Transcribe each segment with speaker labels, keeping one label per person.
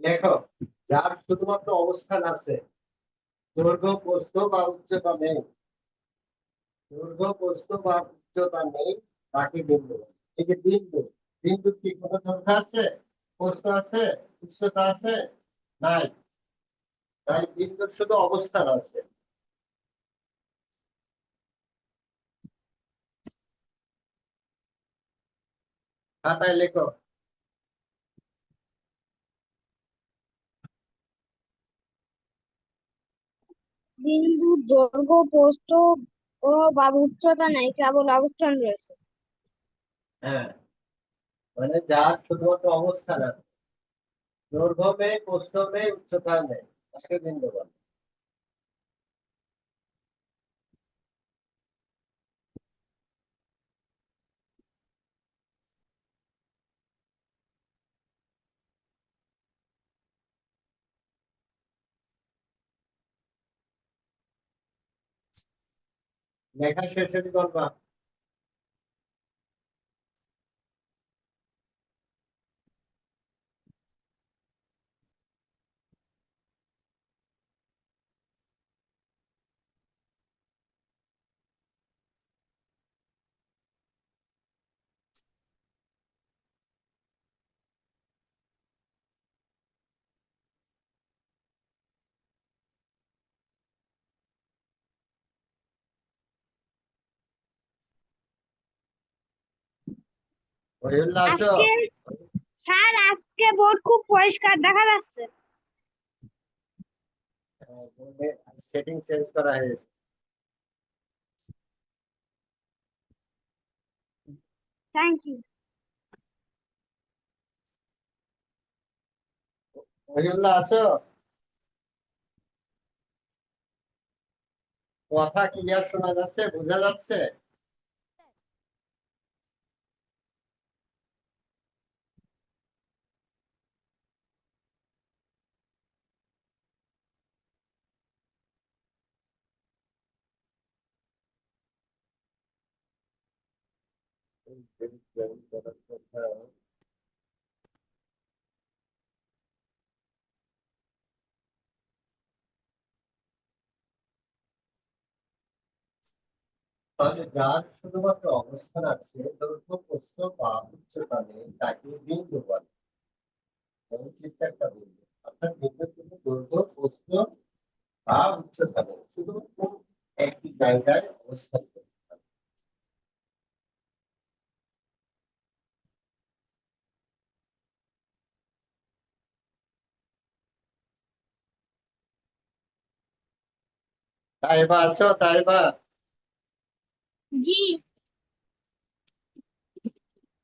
Speaker 1: লেখো, যার শুধুমাত্র অবস্থান আছে, দৈর্ঘ্য প্রস্থ বা উচ্চতা নেই, দৈর্ঘ্য প্রস্থ বা উচ্চতা নেই, বাকি বিন্দু। এই যে বিন্দু, বিন্দু কি কোনো দৈর্ঘ্য আছে, প্রস্থ আছে, উচ্চতা আছে? নাই। তাই বিন্দুর শুধু অবস্থান আছে। খাতায় লেখো।
Speaker 2: বিন্দুর দৈর্ঘ্য প্রস্থ ও বা উচ্চতা নাই, কেবল অবস্থান রয়েছে।
Speaker 1: হ্যাঁ, মানে যার শুধুমাত্র অবস্থান আছে, দৈর্ঘ্য নেই, প্রস্থ নেই, উচ্চতা নেই, তাকে বিন্দু বলে। লেখা শেষ হতে বলবা। ওইগুলো আছো?
Speaker 2: আজকে স্যার, আজকে বোর্ড খুব পরিষ্কার দেখা যাচ্ছে।
Speaker 1: সেটিং চেঞ্জ করা হয়েছে।
Speaker 2: Thank you.
Speaker 1: ওইগুলো আছো? কথা ক্লিয়ার শোনা যাচ্ছে, বোঝা যাচ্ছে? তাহলে যার শুধুমাত্র অবস্থান আছে, দৈর্ঘ্য প্রস্থ বা উচ্চতা নেই, তাকে বিন্দু বলে। চিত্র একটা বিন্দু, অর্থাৎ বিন্দুর কিন্তু দৈর্ঘ্য প্রস্থ বা উচ্চতা নেই, শুধুমাত্র একটি জায়গায় অবস্থান করে। তাই বা আছো, তাই বা?
Speaker 2: জি।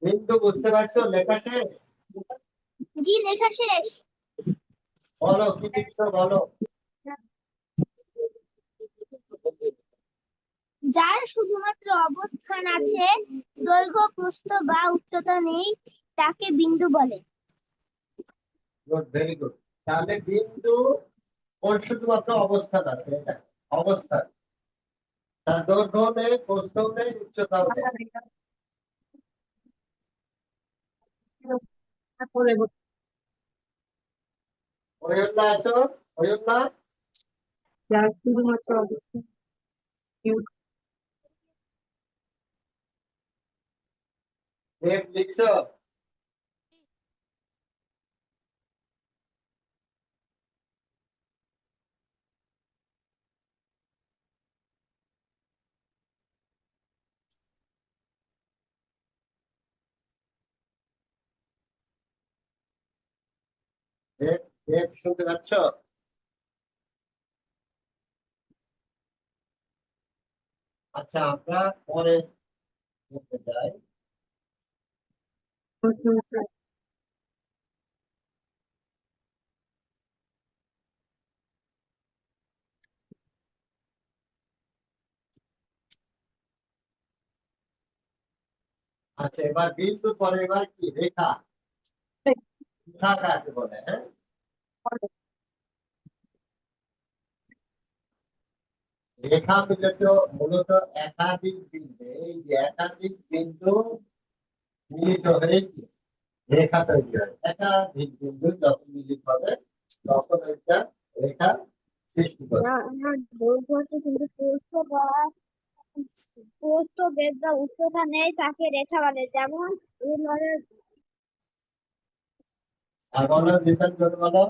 Speaker 1: বিন্দু বুঝতে পারছো? লেখা শেষ?
Speaker 2: জি, লেখা শেষ।
Speaker 1: বলো কি লিখছো, বলো।
Speaker 2: যার শুধুমাত্র অবস্থান আছে, দৈর্ঘ্য প্রস্থ বা উচ্চতা নেই, তাকে বিন্দু বলে।
Speaker 1: Good, very good. তাহলে বিন্দু ওর শুধুমাত্র অবস্থান আছে, এটা অবস্থান। তার দৈর্ঘ্য নেই, প্রস্থ নেই, উচ্চতাও নেই। ওইগুলো আছো? ওইগুলো
Speaker 3: যার শুধুমাত্র অবস্থান
Speaker 1: লিখছো? দেব, দেব শুনতে পাচ্ছ? আচ্ছা, আমরা পরে বলতে যাই। আচ্ছা, এবার বিন্দু পরে এবার কি রেখা, রেখা কাকে বলে? হ্যাঁ, রেখা মূলত মূলত একাধিক বিন্দু, এই যে একাধিক বিন্দু মিলিত হয়ে কি রেখা তৈরি হয়। একটা বিন্দু যখন মিলিত হবে তখন একটা রেখা সৃষ্টি করে।
Speaker 2: না দৈর্ঘ্য হচ্ছে কিন্তু প্রস্থ বেগ বা উচ্চতা নেই তাকে রেখা বলে, যেমন এই ধরনের
Speaker 1: আর বলো বিশাল করে বলো।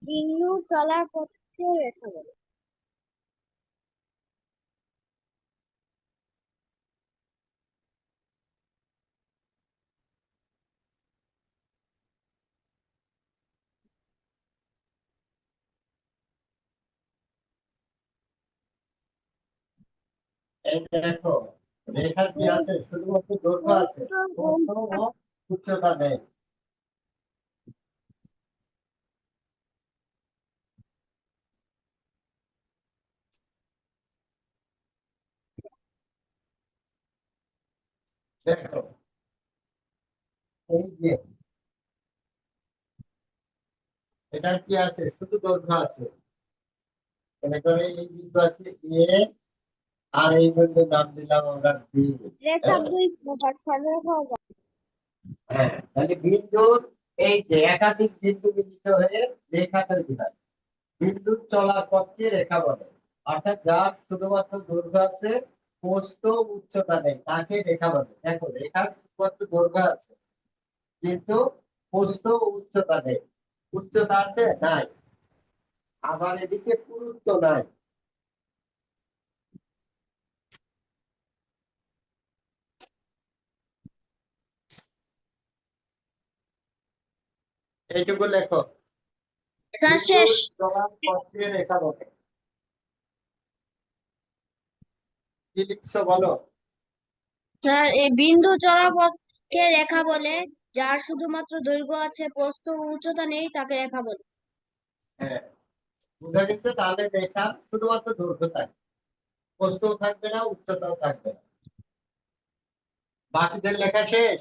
Speaker 2: বিন্দু চলার পথকে রেখা বলে।
Speaker 1: এই দেখো, রেখা কি আছে? শুধুমাত্র দৈর্ঘ্য আছে,
Speaker 2: প্রস্থ ও
Speaker 1: প্রস্থ ও উচ্চতা নেই। দেখো, এই যে এটার কি আছে? শুধু দৈর্ঘ্য আছে। মনে করে এই বিন্দু আছে এ, আর এই বিন্দুর নাম দিলাম আমরা বি।
Speaker 2: রেখা দুই প্রকার, সরলরেখা ও বক্র।
Speaker 1: হ্যাঁ, তাহলে বিন্দুর এই যে একাধিক বিন্দু মিলিত হয়ে রেখা তৈরি হয়। বিদ্যুৎ চলার পথকে রেখা বলে। অর্থাৎ যার শুধুমাত্র দৈর্ঘ্য আছে, প্রস্থ উচ্চতা নেই, তাকে রেখা বলে। দেখো, রেখার শুধুমাত্র দৈর্ঘ্য আছে কিন্তু প্রস্থ ও উচ্চতা নেই। উচ্চতা আছে? নাই। আবার এদিকে পুরুত্ব নাই। এইটুকু লেখো।
Speaker 2: স্যার শেষ।
Speaker 1: বিদ্যুৎ চলার পথকে রেখা বলে। কি লিখছো বলো?
Speaker 2: স্যার এই বিন্দু চলার পথকে রেখা বলে, যার শুধুমাত্র দৈর্ঘ্য আছে, প্রস্থ ও উচ্চতা নেই তাকে রেখা বলে।
Speaker 1: হ্যাঁ, বুঝা গেছে। তাহলে রেখা শুধুমাত্র দৈর্ঘ্য থাকবে, প্রস্থও থাকবে না, উচ্চতাও থাকবে না। বাকিদের লেখা শেষ।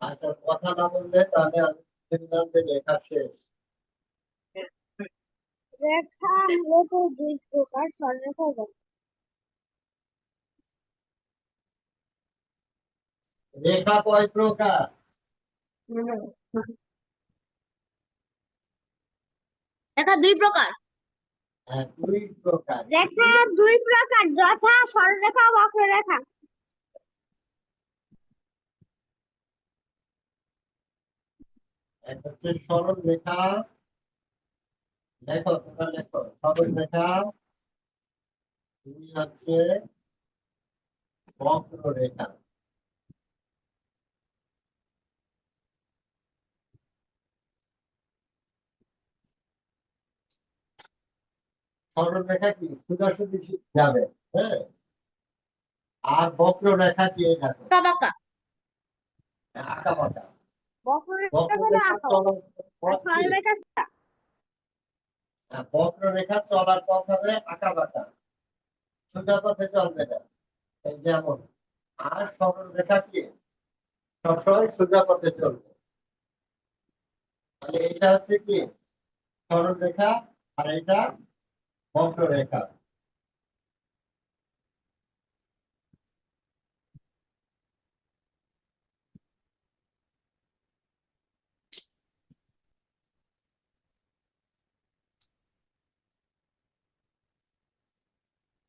Speaker 1: আচ্ছা, কথা না বললে তাহলে আমি বললাম যে লেখা শেষ।
Speaker 2: রেখা মূলত দুই প্রকার, সরলরেখা ও বক্র।
Speaker 1: রেখা কয় প্রকার?
Speaker 2: রেখা দুই প্রকার।
Speaker 1: হ্যাঁ, দুই প্রকার।
Speaker 2: রেখা দুই প্রকার, যথা সরলরেখা ও বক্ররেখা।
Speaker 1: এক হচ্ছে সরল রেখা। লেখো, তোমরা লেখো, সরল রেখা। দুই হচ্ছে বক্র রেখা। সরল রেখা কি সোজাসুজি যাবে, হ্যাঁ। আর বক্র রেখা কি এই দেখো,
Speaker 2: আঁকা বাঁকা।
Speaker 1: আঁকা বাঁকা।
Speaker 2: বক্ররেখা
Speaker 1: বক্র
Speaker 2: হলো
Speaker 1: রেখা
Speaker 2: আঁকা,
Speaker 1: চলার
Speaker 2: আর
Speaker 1: পথ কি?
Speaker 2: সরলরেখা
Speaker 1: বক্র রেখা চলার পথ হবে আঁকা বাঁকা, সোজা পথে চলবে না। এই যেমন। আর সরল রেখা কি সবসময় সোজা পথে চলবে। তাহলে এটা হচ্ছে কি সরল রেখা, আর এটা বক্র রেখা।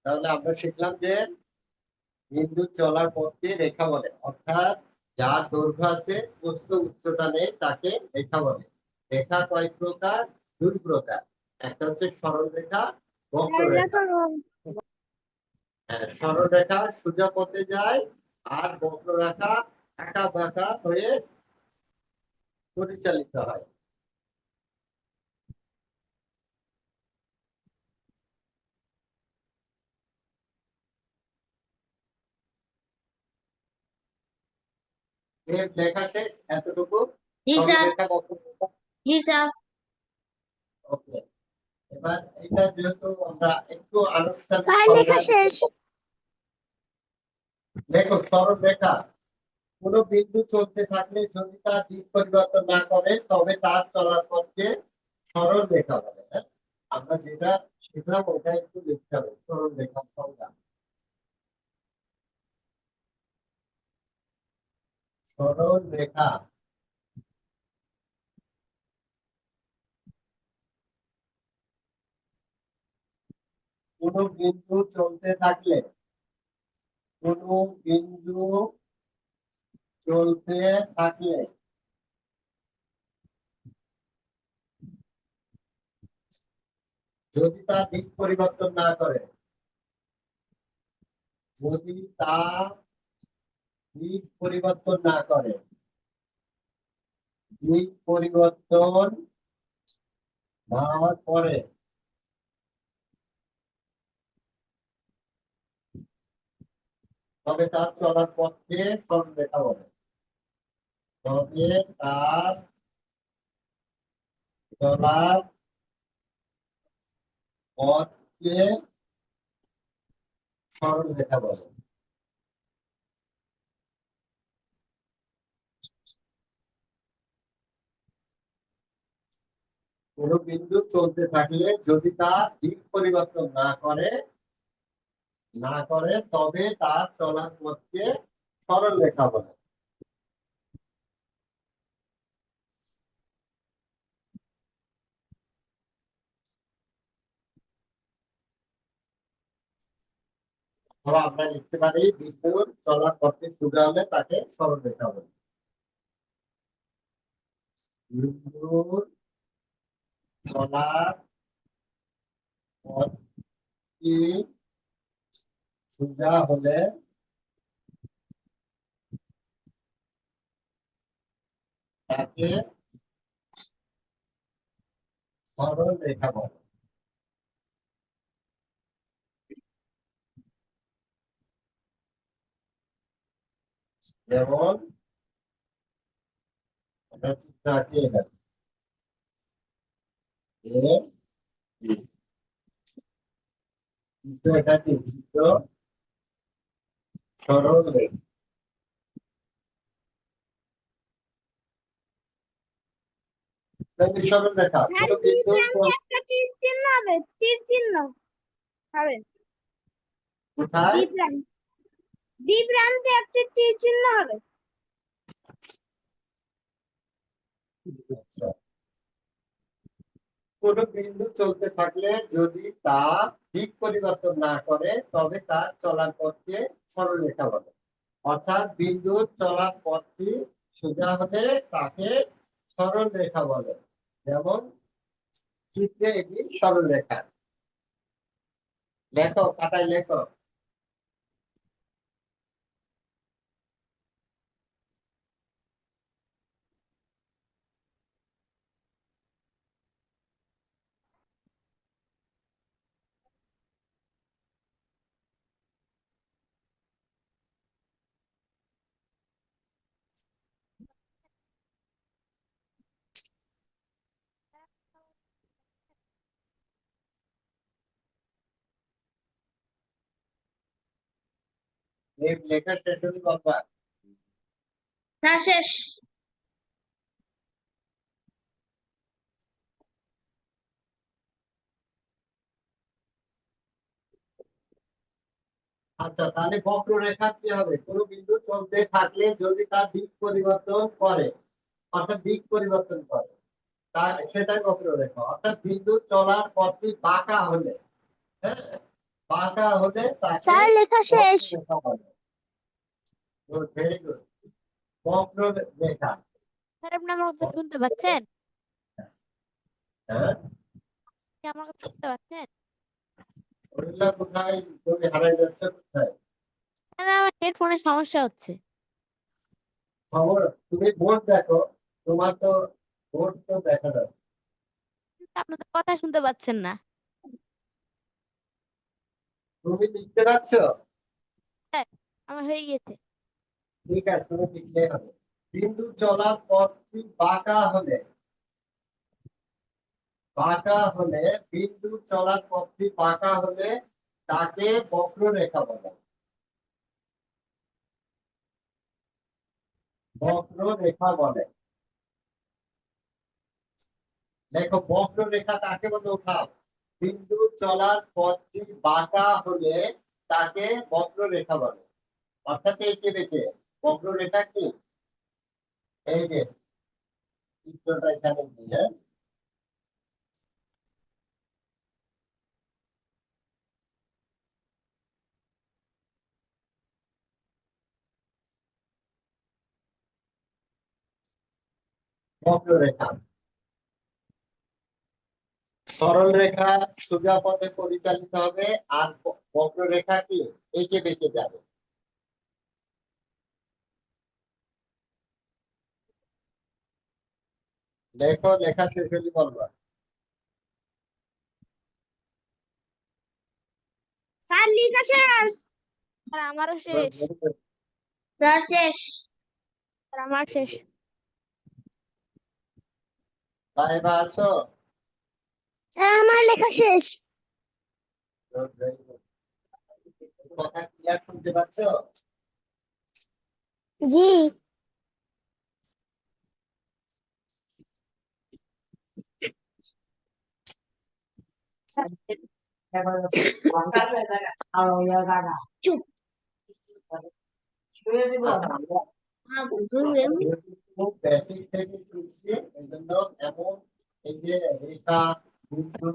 Speaker 1: তাহলে আমরা শিখলাম যে বিন্দু চলার পথকে রেখা বলে। অর্থাৎ যার দৈর্ঘ্য আছে, প্রস্থ উচ্চতা নেই, তাকে রেখা বলে। রেখা কয় প্রকার? দুই প্রকার। একটা হচ্ছে সরল রেখা, বক্র রেখা।
Speaker 2: সরলরেখা
Speaker 1: হ্যাঁ, সরল রেখা সোজা পথে যায়, আর বক্র রেখা আঁকা বাঁকা হয়ে পরিচালিত হয়। এর লেখা শেষ এতটুকু।
Speaker 2: জি
Speaker 1: সরল
Speaker 2: স্যার।
Speaker 1: রেখা, বক্র রেখা।
Speaker 2: জি স্যার।
Speaker 1: ওকে, এবার এটা যেহেতু আমরা একটু আনুষ্ঠানিক
Speaker 2: স্যার লেখা
Speaker 1: সংজ্ঞা
Speaker 2: শেষ।
Speaker 1: দেখো, সরল রেখা কোন বিন্দু চলতে থাকলে যদি তার দিক পরিবর্তন না করে তবে তার চলার পথকে সরল রেখা বলে। হ্যাঁ? আমরা যেটা শিখলাম ওটা একটু লিখতে হবে, সরল রেখার সংজ্ঞা। সরল রেখা কোন বিন্দু চলতে থাকলে, কোন বিন্দু চলতে থাকলে যদি তা দিক পরিবর্তন না করে, যদি তা দিক পরিবর্তন না করে, দিক পরিবর্তন না করে তবে তার চলার পথকে সরলরেখা বলে। তবে তার চলার পথকে সরলরেখা বলে। কোন বিন্দু চলতে থাকলে যদি তা দিক পরিবর্তন না করে তবে তার চলার পথকে সরলরেখা বলে। ধরো আমরা লিখতে পারি বিন্দুর চলার পথে সোজা হলে তাকে সরলরেখা বলে। বিন্দুর চলার পথটি সোজা হলে তাকে সরলরেখা বলে। যেমন আমরা চিত্র আঁকি এখানে এ, বি। চিত্র এটা কি চিত্র সরল রেখা। সরল রেখা
Speaker 2: স্যার
Speaker 1: কোনো
Speaker 2: বি
Speaker 1: বিন্দু
Speaker 2: প্রান্তে একটা তীর চিহ্ন হবে, তীর চিহ্ন হবে।
Speaker 1: কোথায়
Speaker 2: বি প্রান্তে একটা তীর চিহ্ন হবে।
Speaker 1: আচ্ছা। কোন বিন্দু চলতে থাকলে যদি তা দিক পরিবর্তন না করে তবে তার চলার পথকে সরলরেখা বলে। অর্থাৎ বিন্দুর চলার পথটি সোজা হলে তাকে সরলরেখা বলে। যেমন চিত্রে এটি সরলরেখা। লেখো, খাতায় লেখো। এই লেখা শেষ হলে বলবা।
Speaker 2: স্যার শেষ।
Speaker 1: আচ্ছা, তাহলে বক্ররেখা কি হবে? কোনো বিন্দু চলতে থাকলে যদি তার দিক পরিবর্তন করে, অর্থাৎ দিক পরিবর্তন করে, তার সেটাই বক্ররেখা। অর্থাৎ বিন্দু চলার পথটি বাঁকা হলে, হ্যাঁ, বাঁকা হলে তাকে
Speaker 2: স্যার লেখা শেষ।
Speaker 1: বক্ররেখা বলে। Good, very good. বক্ররেখা।
Speaker 4: স্যার আপনি আমার কথা শুনতে পাচ্ছেন?
Speaker 1: হ্যাঁ,
Speaker 4: কি আমার কথা শুনতে পাচ্ছেন?
Speaker 1: ওইগুলা কোথায় তুমি হারাই যাচ্ছে কোথায়?
Speaker 4: স্যার আমার হেডফোনের সমস্যা হচ্ছে।
Speaker 1: খবর, তুমি বোর্ড দেখো, তোমার তো বোর্ড তো দেখা যাচ্ছে।
Speaker 4: কিন্তু আপনি তো কথা শুনতে পাচ্ছেন না।
Speaker 1: তুমি লিখতে পারছো?
Speaker 4: স্যার আমার হয়ে গেছে।
Speaker 1: ঠিক আছে, তুমি লিখলে হবে। বিন্দু চলার পথটি বাঁকা হলে, বাঁকা হলে, বিন্দু চলার পথটি বাঁকা হলে তাকে বক্ররেখা বলে। বক্ররেখা বলে। দেখো বক্ররেখা কাকে বলে উঠাও, বিন্দু চলার পথটি বাঁকা হলে তাকে বক্ররেখা বলে। অর্থাৎ এই যে বেঁকে বক্ররেখা কি, এই যে চিত্রটা এখানে দিয়ে বক্ররেখা। সরল রেখা সোজা পথে পরিচালিত হবে, আর বক্ররেখা কি এঁকে বেঁকে যাবে। দেখো লেখা শেষ হলে বলবা।
Speaker 2: স্যার লেখা শেষ।
Speaker 4: আর আমারও শেষ।
Speaker 2: স্যার শেষ।
Speaker 4: আর আমার শেষ।
Speaker 1: সাহেবা আছো?
Speaker 2: স্যার আমার লেখা শেষ।
Speaker 1: কথা ক্লিয়ার শুনতে পাচ্ছ?
Speaker 2: জি। চুপ।
Speaker 1: খুব বেসিক থেকে শিখছি, এই জন্য এমন এই যে রেখা, বিন্দু,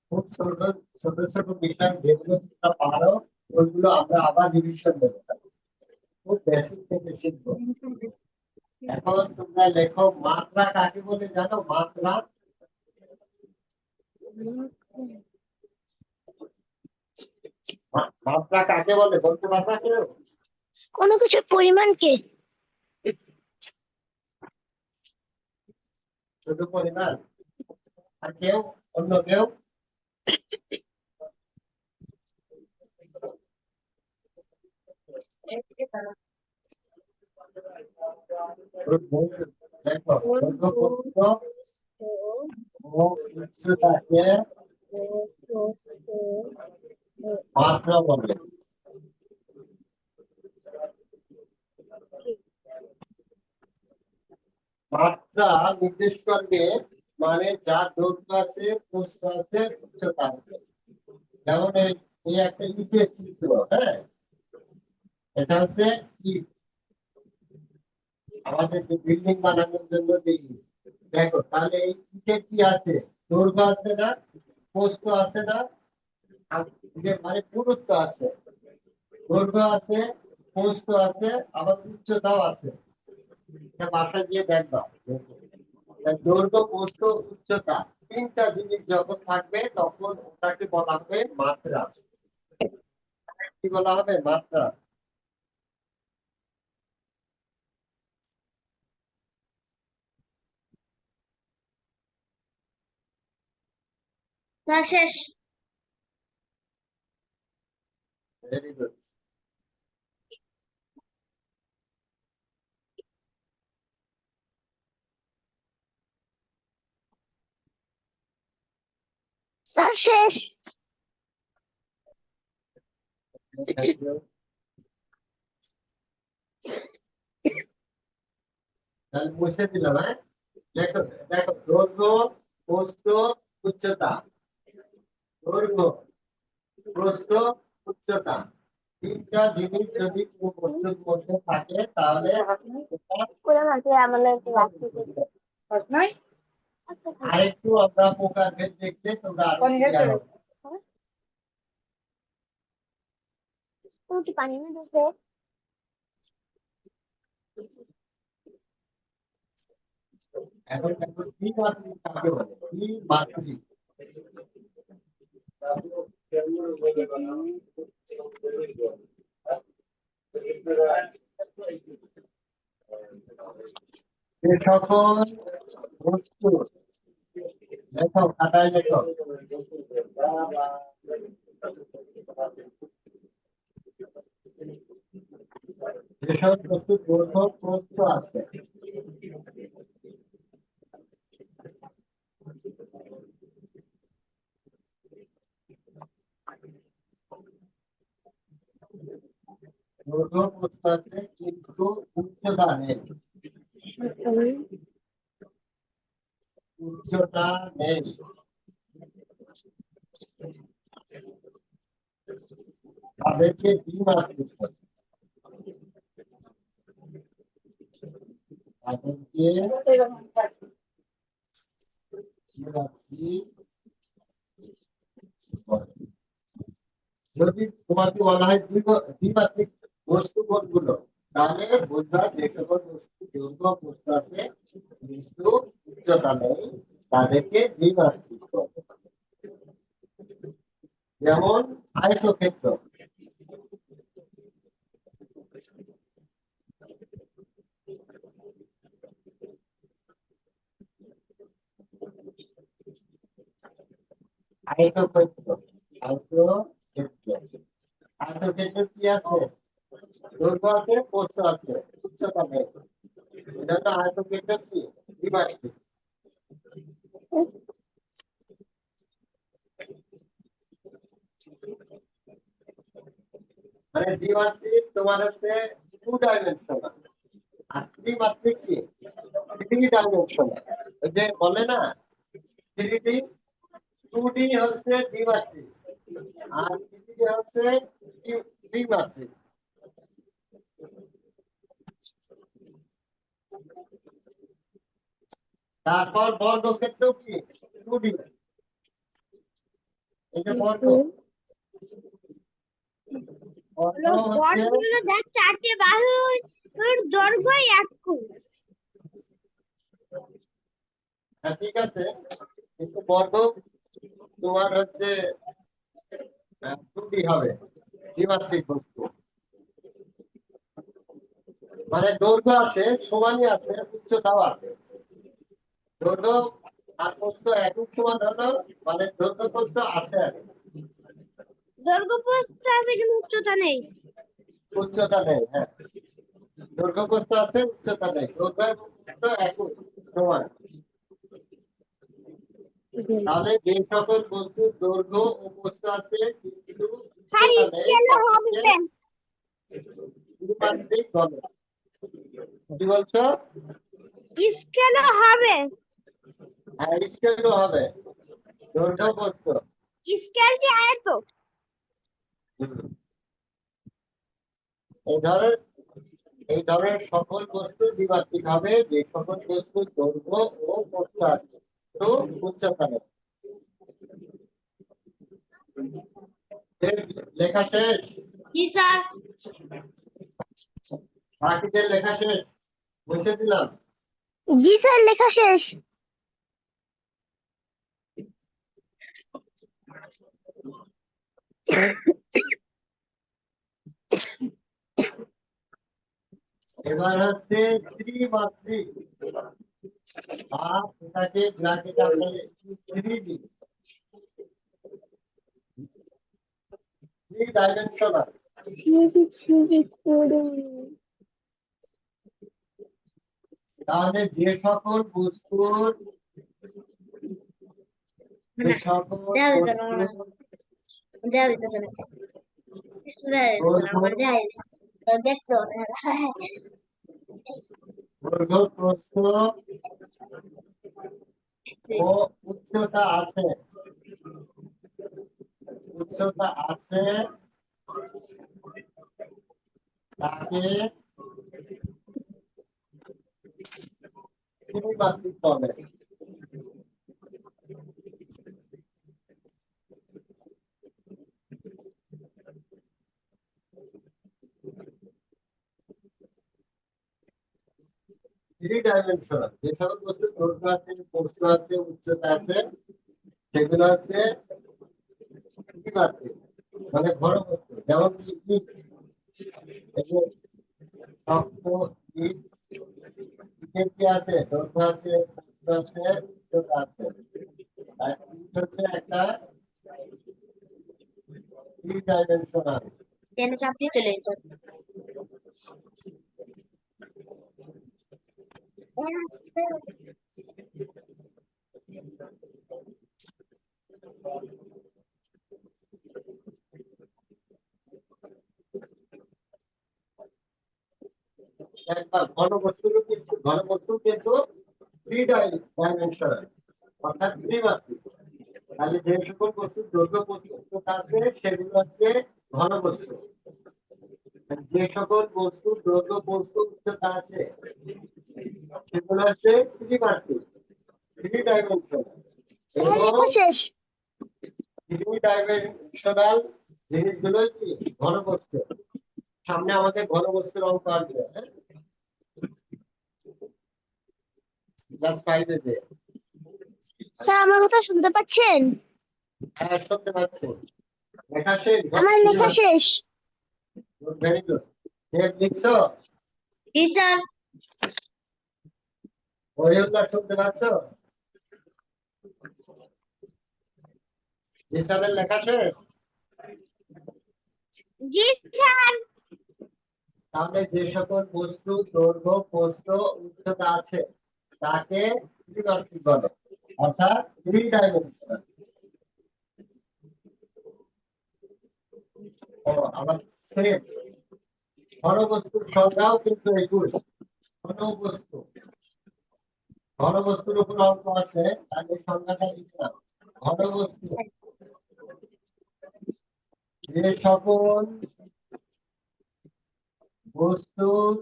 Speaker 1: খুব ছোট ছোট ছোট বিষয় যেগুলো তোমরা পারো ওইগুলো আমরা আবার রিভিশন দেবো, খুব বেসিক থেকে শিখবো। এখন তোমরা লেখো মাত্রা কাকে বলে জানো? মাত্রা, মাত্রা কাকে বলে বলতে পারবা কেউ?
Speaker 2: কোনো কিছুর পরিমাণকে।
Speaker 1: শুধু পরিমাণ? আর কেউ, অন্য কেউ? দেখো দৈর্ঘ্য প্রস্থ ও উচ্চতাকে মাত্রা বলে। মাত্রা নির্দেশ করবে মানে যার দৈর্ঘ্য আছে, প্রস্থ আছে, উচ্চতা আছে। যেমন এই একটা ইটের চিত্র, হ্যাঁ, এটা হচ্ছে ইট, আমাদের যে বিল্ডিং বানানোর জন্য যে ইট। দেখো তাহলে এই ইটের কি আছে, দৈর্ঘ্য আছে না, প্রস্থ আছে না, আর মানে পুরুত্ব আছে, দৈর্ঘ্য আছে, প্রস্থ আছে, আবার উচ্চতাও আছে। এটা বাসায় গিয়ে দেখবা। দৈর্ঘ্য, প্রস্থ, উচ্চতা তিনটা জিনিস যখন থাকবে তখন ওটাকে বলা হবে মাত্রা। কি বলা হবে? মাত্রা।
Speaker 2: স্যার শেষ।
Speaker 1: Very good.
Speaker 2: স্যার শেষ।
Speaker 1: তাহলে মুছে দিলাম, হ্যাঁ। দেখো দেখো দৈর্ঘ্য, প্রস্থ, উচ্চতা, দৈর্ঘ্য, প্রস্থ, উচ্চতা তিনটা জিনিস যদি কোনো বস্তুর মধ্যে থাকে তাহলে আরেকটু আমরা প্রকার ভেদ দেখতে তোমরা আরো ক্লিয়ার হবে।
Speaker 2: পানি না ঢুকে।
Speaker 1: এখন দেখো দ্বিমাত্রিক কাকে বলে? দ্বিমাত্রিক। যে সকল বস্তু, লেখো খাতায় লেখো, যেসব বস্তুর দৈর্ঘ্য প্রস্থ আছে, দৈর্ঘ্য প্রস্থ আছে কিন্তু উচ্চতা নেই। উচ্চতা নেই। তাদেরকে দ্বিমাত্রিক বলে। তাদেরকে দ্বিমাত্রিক বলে। যদি তোমাকে বলা হয় দ্বিমাত্রিক বস্তু কোনগুলো, তাহলে বুঝবা যে সকল বস্তু দৈর্ঘ্য প্রস্থ আছে কিন্তু উচ্চতা নেই তাদেরকে দ্বিমাত্রিক বলে। যেমন আয়তক্ষেত্র। আয়তক্ষেত্র আয়তক্ষেত্র আয়তক্ষেত্র কি আছে? দৈর্ঘ্য আছে প্রস্থ আছে উচ্চতা নেই, এটা তো আয়তক্ষেত্র কি দ্বিমাত্রিক। মানে দ্বিমাত্রিক তোমার হচ্ছে 2 ডাইমেনশনাল, আর ত্রিমাত্রিক কি 3 ডাইমেনশনাল। ওই যে বলে না 3D 2D হচ্ছে দ্বিমাত্রিক আর 3D হচ্ছে ত্রিমাত্রিক। তারপর বর্গক্ষেত্র কি 2D। এই যে বর্গ হচ্ছে
Speaker 2: দেখ 4টে বাহুর দৈর্ঘ্য একটু।
Speaker 1: ঠিক আছে, কিন্তু বর্গ তোমার হচ্ছে 2D হবে, দ্বিমাত্রিক বস্তু। মানে দৈর্ঘ্য আছে সমানই আছে উচ্চতাও আছে। দৈর্ঘ্য আর প্রস্থ একই সমান হলো, মানে দৈর্ঘ্য প্রস্থ আছে আর
Speaker 2: দৈর্ঘ্য প্রস্থ আছে কিন্তু উচ্চতা নেই।
Speaker 1: উচ্চতা নেই। হ্যাঁ, দৈর্ঘ্য প্রস্থ আছে উচ্চতা নেই, দৈর্ঘ্য এবং প্রস্থ একই সমান। তাহলে যে সকল বস্তুর দৈর্ঘ্য ও প্রস্থ আছে কিন্তু উচ্চতা নেই তাদেরকে দ্বিমাত্রিক বলে। কি বলছো?
Speaker 2: স্কেলও হবে।
Speaker 1: হ্যাঁ, স্কেলও হবে, দৈর্ঘ্য প্রস্থ।
Speaker 2: স্কেলটি আয়ত।
Speaker 1: এই ধরনের সকল বস্তু দ্বিমাত্রিক হবে যে সকল বস্তুর দৈর্ঘ্য ও প্রস্থ আছে তো উচ্চতা নেই। লেখা শেষ?
Speaker 2: জি স্যার।
Speaker 1: বাকিদের লেখা শেষ? মুছে দিলাম।
Speaker 2: জি স্যার, লেখা শেষ।
Speaker 1: এবার হচ্ছে ত্রিমাত্রিক, বা এটাকে ব্র্যাকেট বলে 3D, 3 ডাইমেনশনাল। তাহলে যে সকল বস্তুর যে সকল
Speaker 2: দেয়া যেতে না,
Speaker 1: বস্তুর
Speaker 2: দেয়া যেতেছে না, কিছু দেয়া যেতেছে না, আমার দেয়া দেখতে হবে।
Speaker 1: দৈর্ঘ্য প্রস্থ ও উচ্চতা আছে, উচ্চতা আছে তাকে ত্রিমাত্রিক বলে। থ্রি ডাইমেনশনাল যে সকল বস্তুর দৈর্ঘ্য আছে প্রস্থ আছে উচ্চতা আছে সেগুলো হচ্ছে ত্রিমাত্রিক, মানে ঘন বস্তু। যেমন ইট, এই যে শক্ত ইট, ইটের কি আছে দৈর্ঘ্য আছে প্রস্থ আছে উচ্চতা আছে। আর ইট হচ্ছে একটা থ্রি ডাইমেনশনাল।
Speaker 2: এনে চাপিয়ে চলে যেত।
Speaker 1: ঘনবস্তু কিন্তু থ্রি ডাইমেনশনাল, অর্থাৎ ত্রিমাত্রিক। তাহলে যে সকল বস্তুর দৈর্ঘ্য প্রস্থ উচ্চতা আছে সেগুলো হচ্ছে ঘনবস্তু। যে সকল বস্তুর দৈর্ঘ্য প্রস্থ উচ্চতা আছে সেগুলো হচ্ছে ত্রিমাত্রিক, থ্রি ডাইমেনশনাল। এবং
Speaker 4: শেষ।
Speaker 1: থ্রি ডাইমেনশনাল জিনিসগুলো কি ঘনবস্তু। সামনে আমাদের ঘনবস্তুর অঙ্ক আসবে, হ্যাঁ, ক্লাস 5 এ।
Speaker 4: স্যার আমার কথা শুনতে পাচ্ছেন?
Speaker 1: হ্যাঁ, শুনতে পাচ্ছি। লেখা শেষ?
Speaker 4: আমার লেখা শেষ।
Speaker 1: Very good. লিখছো?
Speaker 2: জি স্যার।
Speaker 1: ওইগুলো শুনতে পাচ্ছ? জি স্যারের লেখা শেষ?
Speaker 4: জি স্যার।
Speaker 1: তাহলে যে সকল বস্তু দৈর্ঘ্য প্রস্থ উচ্চতা আছে তাকে ত্রিমাত্রিক বলে, অর্থাৎ থ্রি ডাইমেনশনাল। আবার সেম ঘনবস্তুর সংজ্ঞাও কিন্তু একই। ঘনবস্তু, ঘনবস্তুর উপর অঙ্ক আছে, তাহলে সংজ্ঞাটা লিখলাম। ঘনবস্তু যে সকল বস্তুর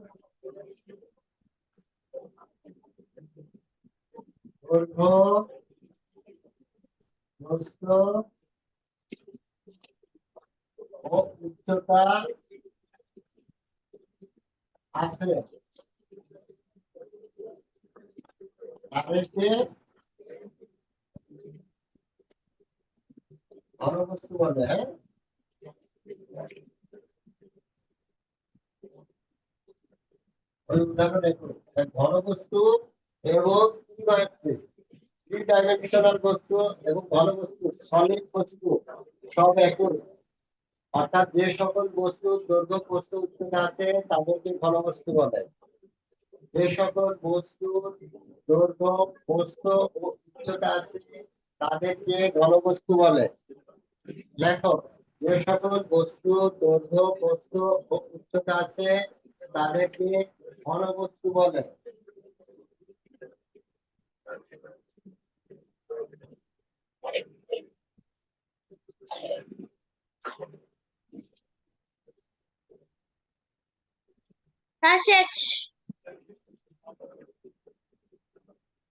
Speaker 1: দৈর্ঘ্য প্রস্থ ও উচ্চতা আছে তাদেরকে ঘনবস্তু বলে, হ্যাঁ। ওই উদাহরণ দেখুন, ঘনবস্তু এবং ত্রিমাত্রিক থ্রি ডাইমেনশনাল বস্তু এবং ঘনবস্তু সলিড বস্তু সব একই, অর্থাৎ যে সকল বস্তুর দৈর্ঘ্য প্রস্থ উচ্চতা আছে তাদেরকে ঘনবস্তু বলে। যে সকল বস্তুর দৈর্ঘ্য প্রস্থ ও উচ্চতা আছে তাদেরকে ঘনবস্তু বলে। লেখো, যে সকল বস্তু দৈর্ঘ্য প্রস্থ ও উচ্চতা আছে তাদেরকে ঘনবস্তু বলে।
Speaker 2: স্যার শেষ।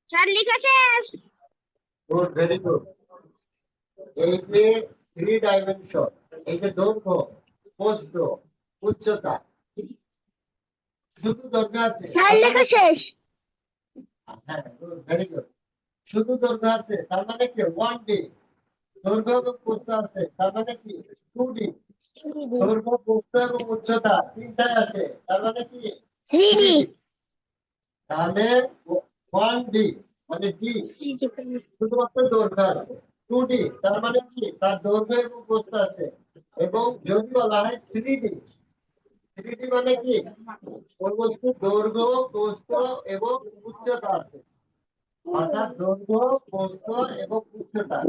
Speaker 4: স্যার লেখা শেষ।
Speaker 1: Good, very good. এই যে থ্রি ডাইমেনশন, এই যে দৈর্ঘ্য প্রস্থ উচ্চতা, শুধু দৈর্ঘ্য আছে,
Speaker 4: স্যার লেখা শেষ।
Speaker 1: হ্যাঁ, ভেরি গুড। শুধু দৈর্ঘ্য আছে তার মানে কি 1D, দৈর্ঘ্য এবং প্রস্থ আছে তার মানে কি 2D, দৈর্ঘ্য প্রস্থ এবং উচ্চতা তিনটাই আছে তার মানে কি
Speaker 4: 3D।
Speaker 1: 3D। তাহলে 1D মানে D শুধুমাত্র দৈর্ঘ্য আছে, 2D তার মানে কি তার দৈর্ঘ্য এবং প্রস্থ আছে। এবং যদি বলা হয় 3D, 3D মানে কি ওই বস্তুর দৈর্ঘ্য প্রস্থ এবং উচ্চতা আছে, অর্থাৎ দৈর্ঘ্য প্রস্থ এবং উচ্চতা।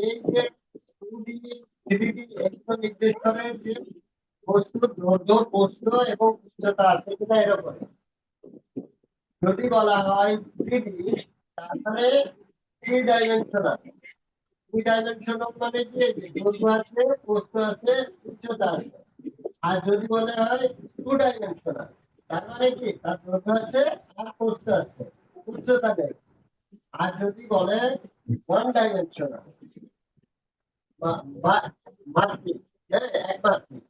Speaker 1: এই যে 2D 3D এগুলো নির্দেশ করে যে বস্তুর দৈর্ঘ্য প্রস্থ এবং উচ্চতা আছে কিনা এরকম। যদি বলা হয় 3D তারপরে থ্রি ডাইমেনশনাল। থ্রি ডাইমেনশনাল মানে কি দৈর্ঘ্য আছে প্রস্থ আছে উচ্চতা আছে। আর যদি বলা হয় 2 ডাইমেনশনাল তার মানে কি তার দৈর্ঘ্য আছে আর প্রস্থ আছে, উচ্চতা নেই। আর যদি বলে 1 ডাইমেনশনাল বা মাত্রিক, হ্যাঁ, একমাত্রিক,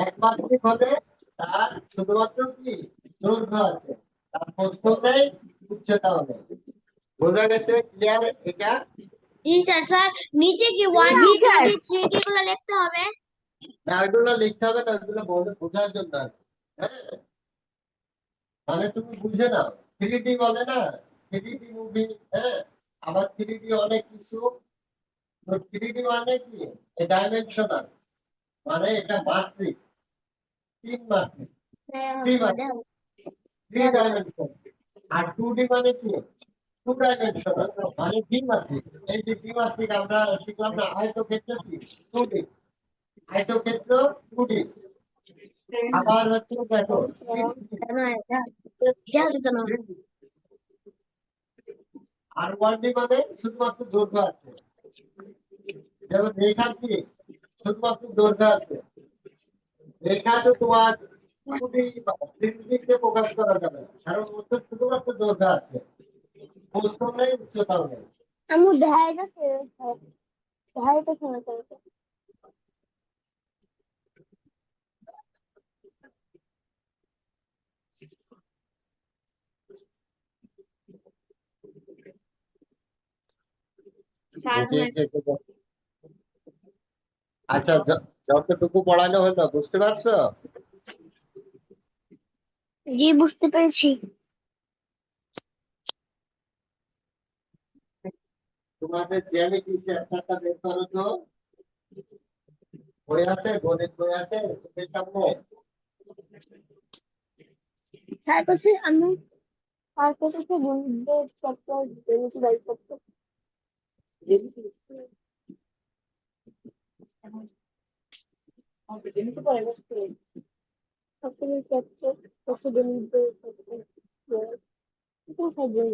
Speaker 1: একমাত্রিক হলে তার শুধুমাত্র কি দৈর্ঘ্য আছে, তার প্রস্থ নেই উচ্চতাও নেই। বোঝা গেছে? ক্লিয়ার এটা?
Speaker 2: জি স্যার। স্যার নিচে কি 1D 2D 3D গুলো লিখতে হবে?
Speaker 1: না, ওইগুলো লিখতে হবে না, ওইগুলো বলে বোঝার জন্য আর কি। হ্যাঁ, মানে তুমি বুঝে নাও, 3D বলে না, 3D মুভি, হ্যাঁ, আবার 3D অনেক কিছু। তো 3D মানে কি ডাইমেনশনাল, মানে এটা মাত্রিক, তিন মাত্রিক, থ্রি মাত্রিক, থ্রি ডাইমেনশন। আর 2D মানে কি 2 ডাইমেনশনাল, মানে দ্বিমাত্রিক। এই যে দ্বিমাত্রিক আমরা শিখলাম না, আয়তক্ষেত্র কি 2D, আয়তক্ষেত্র 2D, আবার হচ্ছে দেখো
Speaker 2: কেন এটা দেওয়া যেত না?
Speaker 1: আর ওয়ার্ডটি মানে শুধুমাত্র দৈর্ঘ্য আছে, যেমন রেখার কি শুধুমাত্র দৈর্ঘ্য আছে। রেখা তো তোমার বিন্দুতে প্রকাশ করা যাবে না, কারণ ওর তো শুধুমাত্র দৈর্ঘ্য আছে, প্রস্থ নেই, উচ্চতাও নেই।
Speaker 4: আমি ধারেটা শোনা চলছে।
Speaker 1: বুঝিয়ে খেতে দাও। আচ্ছা, যতটুকু পড়ানো হলো বুঝতে পারছো?
Speaker 4: জি, বুঝতে পেরেছি।
Speaker 1: তোমাদের জ্যামিতি চ্যাপ্টারটা বের করো তো। বই আছে, গণিত বই আছে চোখের সামনে?
Speaker 4: স্যার কাছে আমি আর কাছে বন্ধু চ্যাপ্টার বেরিয়েছি বাই করতে। সবথেকে চ্যাপ্টার কাছে বন্ধু কোথায় বই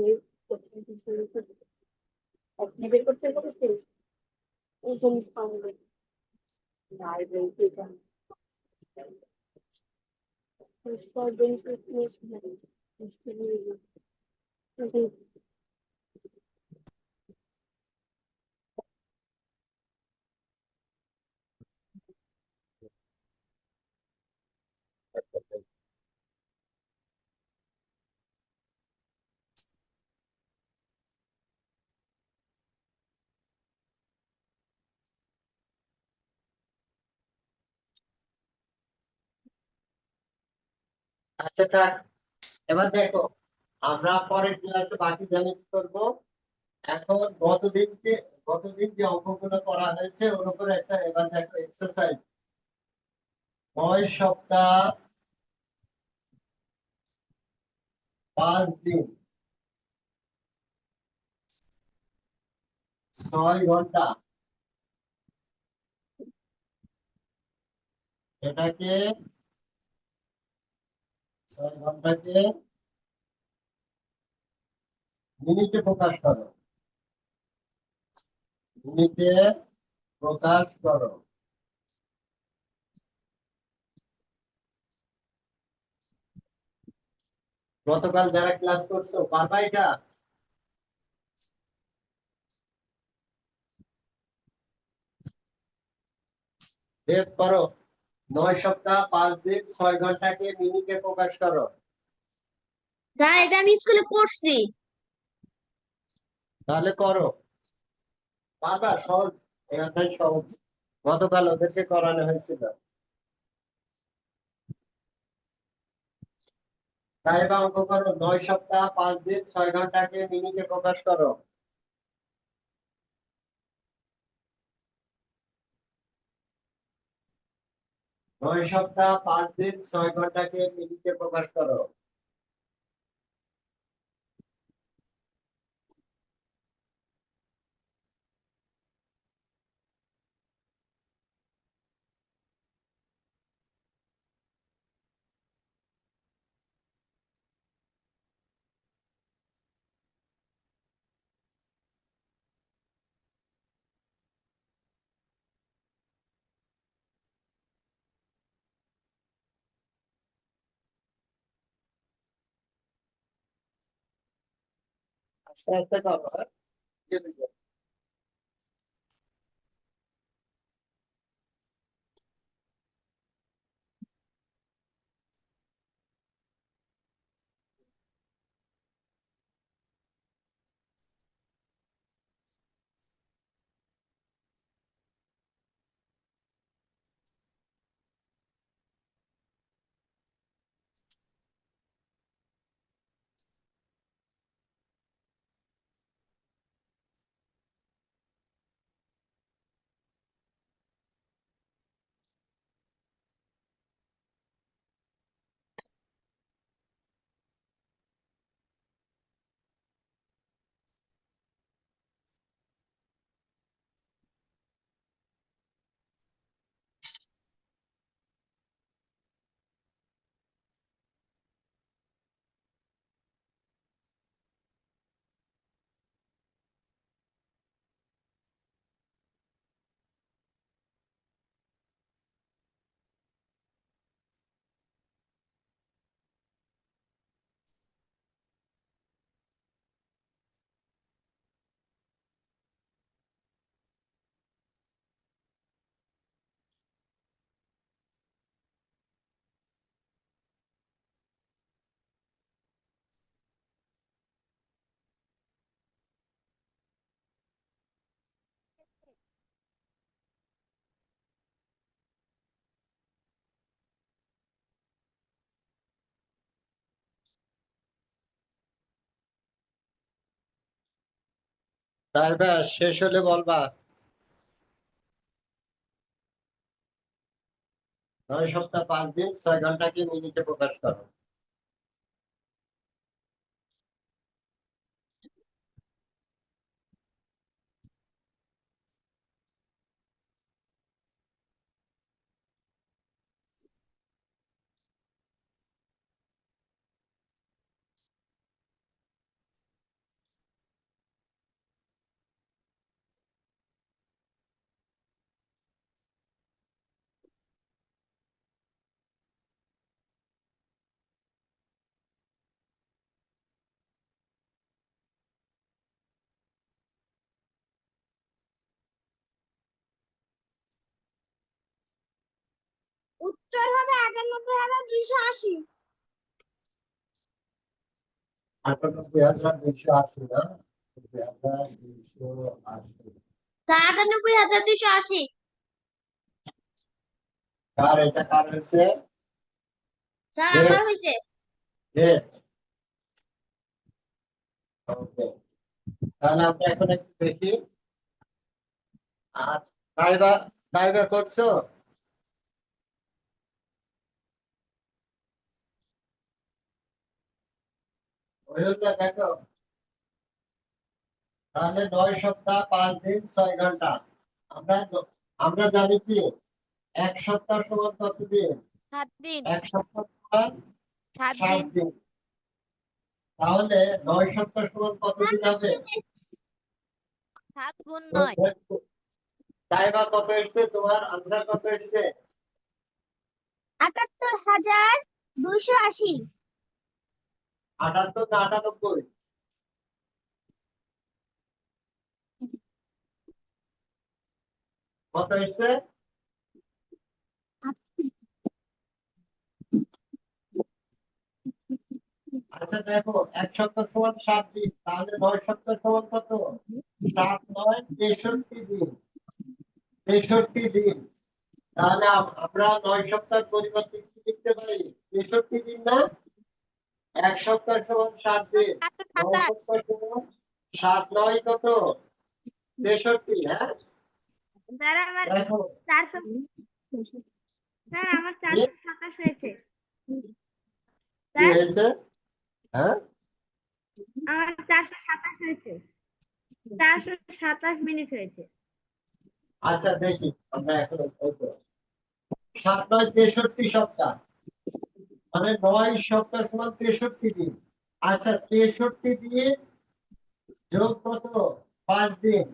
Speaker 4: আপনি বের করতে বলেছি এই জিনিস পাওয়া লাইব্রেরিতে for beneficiation.
Speaker 1: আচ্ছা থাক, এবার দেখো আমরা পরের ক্লাসে বাকি জ্যামিতি করবো। এখন গতদিন যে অঙ্কগুলো করা হয়েছে ওর উপরে একটা এবার দেখো এক্সারসাইজ। 9 সপ্তাহ 5 দিন 6 ঘন্টা, এটাকে 6 ঘন্টাকে মিনিটে প্রকাশ করো। মিনিটে প্রকাশ করো। গতকাল যারা ক্লাস করছো পারবা এটা? বের করো। 9 সপ্তাহ 5 দিন 6 ঘন্টাকে মিনিটে প্রকাশ করো।
Speaker 2: স্যার এটা আমি স্কুলে করছি।
Speaker 1: তাহলে করো, পারবা? সহজ, এই অধ্যায় সহজ, গতকাল ওদেরকে করানো হয়েছিল। তাই বা অঙ্ক করো, 9 সপ্তাহ 5 দিন 6 ঘন্টাকে মিনিটে প্রকাশ করো। 9 সপ্তাহ 5 দিন 6 ঘন্টাকে মিনিটে প্রকাশ করো। আস্তে আস্তে করো, হ্যাঁ? তাইবা শেষ হলে বলবা। 9 সপ্তাহ 5 দিন 6 ঘন্টাকে মিনিটে প্রকাশ করো।
Speaker 2: উত্তর হবে 98,280।
Speaker 1: 98,280 না? 98,280।
Speaker 2: 98,280।
Speaker 1: কার এটা কার হয়েছে?
Speaker 2: Sir
Speaker 1: Yes.
Speaker 2: আমার হয়েছে।
Speaker 1: Yes. Okay. তাহলে আমরা এখন একটু দেখি। আর তাইবা তাইবা করছো? ওইটা দেখো। তাহলে 9 সপ্তাহ 5 দিন 6 ঘন্টা। আমরা আমরা জানি কি 1 সপ্তাহ সমান কত দিন?
Speaker 4: 7 দিন।
Speaker 1: 1 সপ্তাহ সমান
Speaker 4: 7
Speaker 1: 7
Speaker 4: দিন।
Speaker 1: দিন। তাহলে 9 সপ্তাহ সমান কত দিন হবে?
Speaker 4: 7 গুণ 9।
Speaker 1: তাইবা কত এসেছে? তোমার আনসার কত এসেছে?
Speaker 2: 78,280।
Speaker 1: 78 না 98? কত এসেছে? আচ্ছা দেখো 1 সপ্তাহ সমান 7 দিন, তাহলে 9 সপ্তাহ সমান কত? 7 9 63 দিন। 63 দিন। তাহলে আমরা 9 সপ্তাহের পরিবর্তে কি লিখতে পারি? 63 দিন না? 1 সপ্তাহ সমান 7 দিন। 9
Speaker 4: 427।
Speaker 1: সপ্তাহ সমান 7 9 কত? 63, হ্যাঁ?
Speaker 2: স্যার আমার
Speaker 1: দেখো
Speaker 2: 400। স্যার আমার 427 হয়েছে।
Speaker 1: কি
Speaker 2: স্যার
Speaker 1: হয়েছে? হ্যাঁ,
Speaker 2: আমার 427 হয়েছে। 427 মিনিট হয়েছে।
Speaker 1: আচ্ছা দেখি আমরা এখন 7 9 63 সপ্তাহ, মানে 9 সপ্তাহ সমান 63 দিন। আচ্ছা 63 দিয়ে যোগ কত? 5 দিন।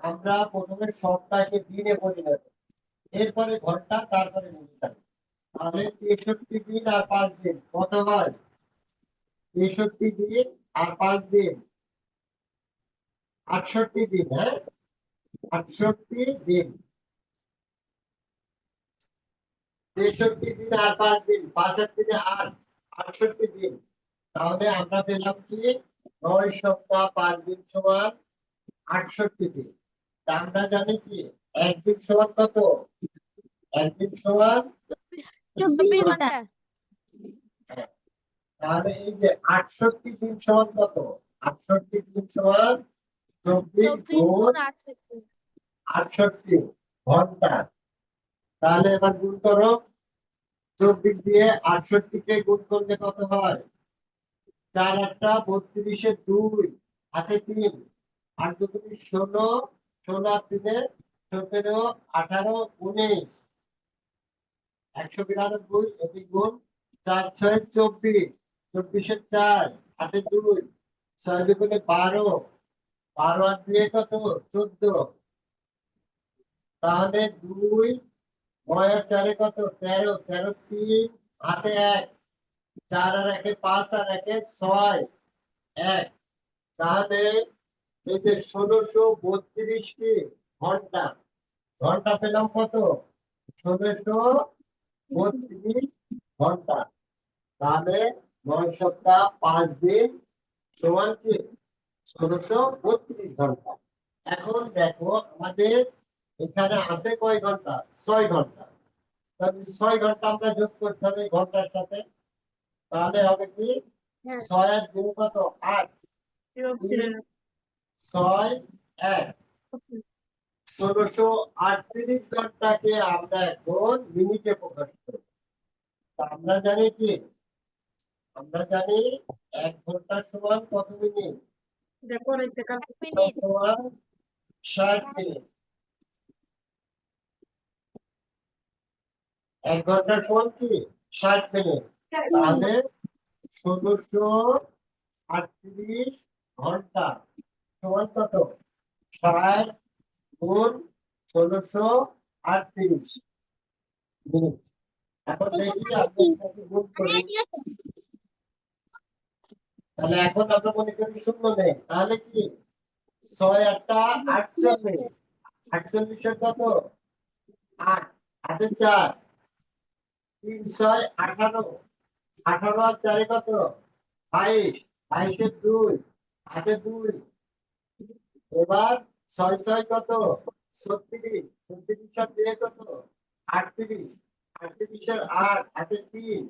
Speaker 1: আমরা প্রথমে সপ্তাহকে দিনে পরিণত, এরপরে ঘন্টা, তারপরে মিনিট। তাহলে 63 দিন আর 5 দিন কত হয়? 63 দিন আর 5 দিন 68 দিন, হ্যাঁ? 68 দিন। 63 দিন আর 5 দিন, 5 আর 3 8, 68 দিন। তাহলে আমরা পেলাম কি 9 সপ্তাহ 5 দিন সমান 68 দিন। তা আমরা জানি কি একদিন সমান কত? একদিন সমান
Speaker 4: 24 ঘন্টা।
Speaker 1: হ্যাঁ। তাহলে এই যে 68 দিন সমান কত? 68 দিন সমান 24
Speaker 4: 24
Speaker 1: গুণ
Speaker 4: গুণ 68।
Speaker 1: 68 ঘন্টা। তাহলে এবার গুণ করো। 24 দিয়ে 68 কে গুণ করলে কত হয়? 4 8টা 32 2 হাতে 3 আর 2 3 16, 16 আর 3 17 18 19 192 এদিক গুণ 4 6 24, 24 4 হাতে 2 6 দুগুণে 12, 12 আর 2 কত? 14। তাহলে 2 9 আর 4 কত? 13, 13 3 হাতে 1, 4 আর 1 5 আর 1 6 1। তাহলে এই যে 1632 কি ঘন্টা, ঘন্টা পেলাম কত? 1632 ঘন্টা। তাহলে 9 সপ্তাহ 5 দিন সমান কি 1632 ঘন্টা। এখন দেখো আমাদের এখানে আছে কয় ঘন্টা? 6 ঘন্টা। তাহলে 6 ঘন্টা আমরা যোগ করতে হবে ঘন্টার সাথে। তাহলে হবে কি
Speaker 2: হ্যাঁ।
Speaker 1: 6 আর 2 কত? 8, 6 1 1638 ঘন্টাকে আমরা এখন মিনিটে প্রকাশ করি। তা আমরা জানি কি, আমরা জানি 1 ঘন্টা সমান কত মিনিট?
Speaker 3: দেখো রয়েছে
Speaker 2: মিনিট।
Speaker 1: সমান 60 মিনিট। 1 ঘন্টা সমান কি 60 মিনিট। তাহলে 1638 ঘন্টা সমান কত? 60 গুণ 1638 মিনিট। এখন দেখি আপনি এটাকে গুণ করি। তাহলে এখন আমরা মনে করি শূন্য নেই, তাহলে কি 6 8 48 48 কত? 8 8 4 3 6 18 18 আর 4 কত? 22 22 2 8 2। এবার 6 6 কত? 36 36 আর 2 কত? 38 38 আর 8 8 3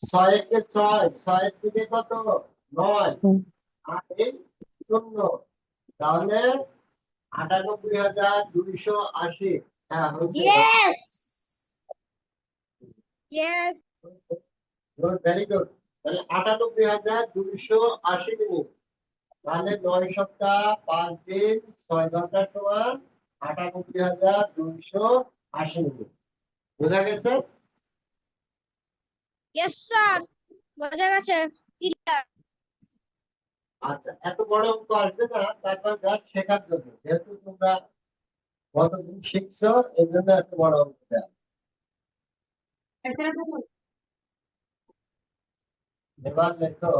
Speaker 1: 6 1 6 6 3 কত? 9 আর এই 0। তাহলে 98,280। হ্যাঁ হয়েছে।
Speaker 2: Yes yes
Speaker 1: very good. তাহলে 98,280 মিনিট। তাহলে 9 সপ্তাহ 5 দিন 6 ঘন্টা সমান 98,280 মিনিট। বোঝা গেছে?
Speaker 2: ইয়েস স্যার বোঝা গেছে ক্লিয়ার।
Speaker 1: আচ্ছা, এত বড় অঙ্ক আসবে না, তারপর যা শেখার জন্য, যেহেতু তোমরা কতদিন শিখছো এই জন্য এত বড় অঙ্ক দেয়া। এবার লেখো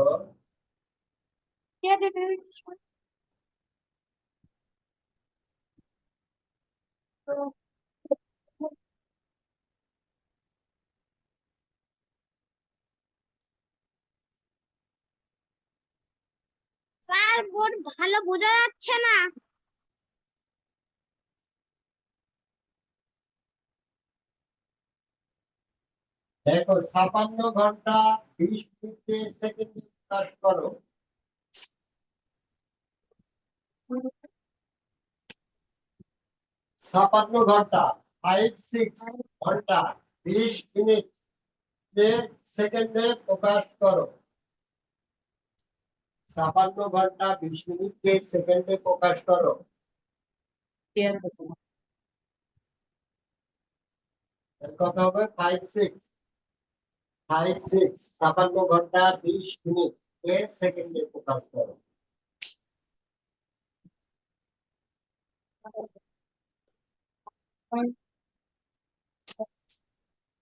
Speaker 2: স্যার বোর্ড ভালো বোঝা যাচ্ছে না।
Speaker 1: দেখো 56 ঘন্টা 20 মিনিটে সেকেন্ডে প্রকাশ করো। 56 ঘন্টা 56 ঘন্টা 20 মিনিট সেকেন্ডে প্রকাশ করো। 56 ঘন্টা 20 মিনিটকে সেকেন্ডে প্রকাশ করো। এর কথা হবে 56 56 56 ঘন্টা 20 মিনিট কে সেকেন্ডে প্রকাশ করো।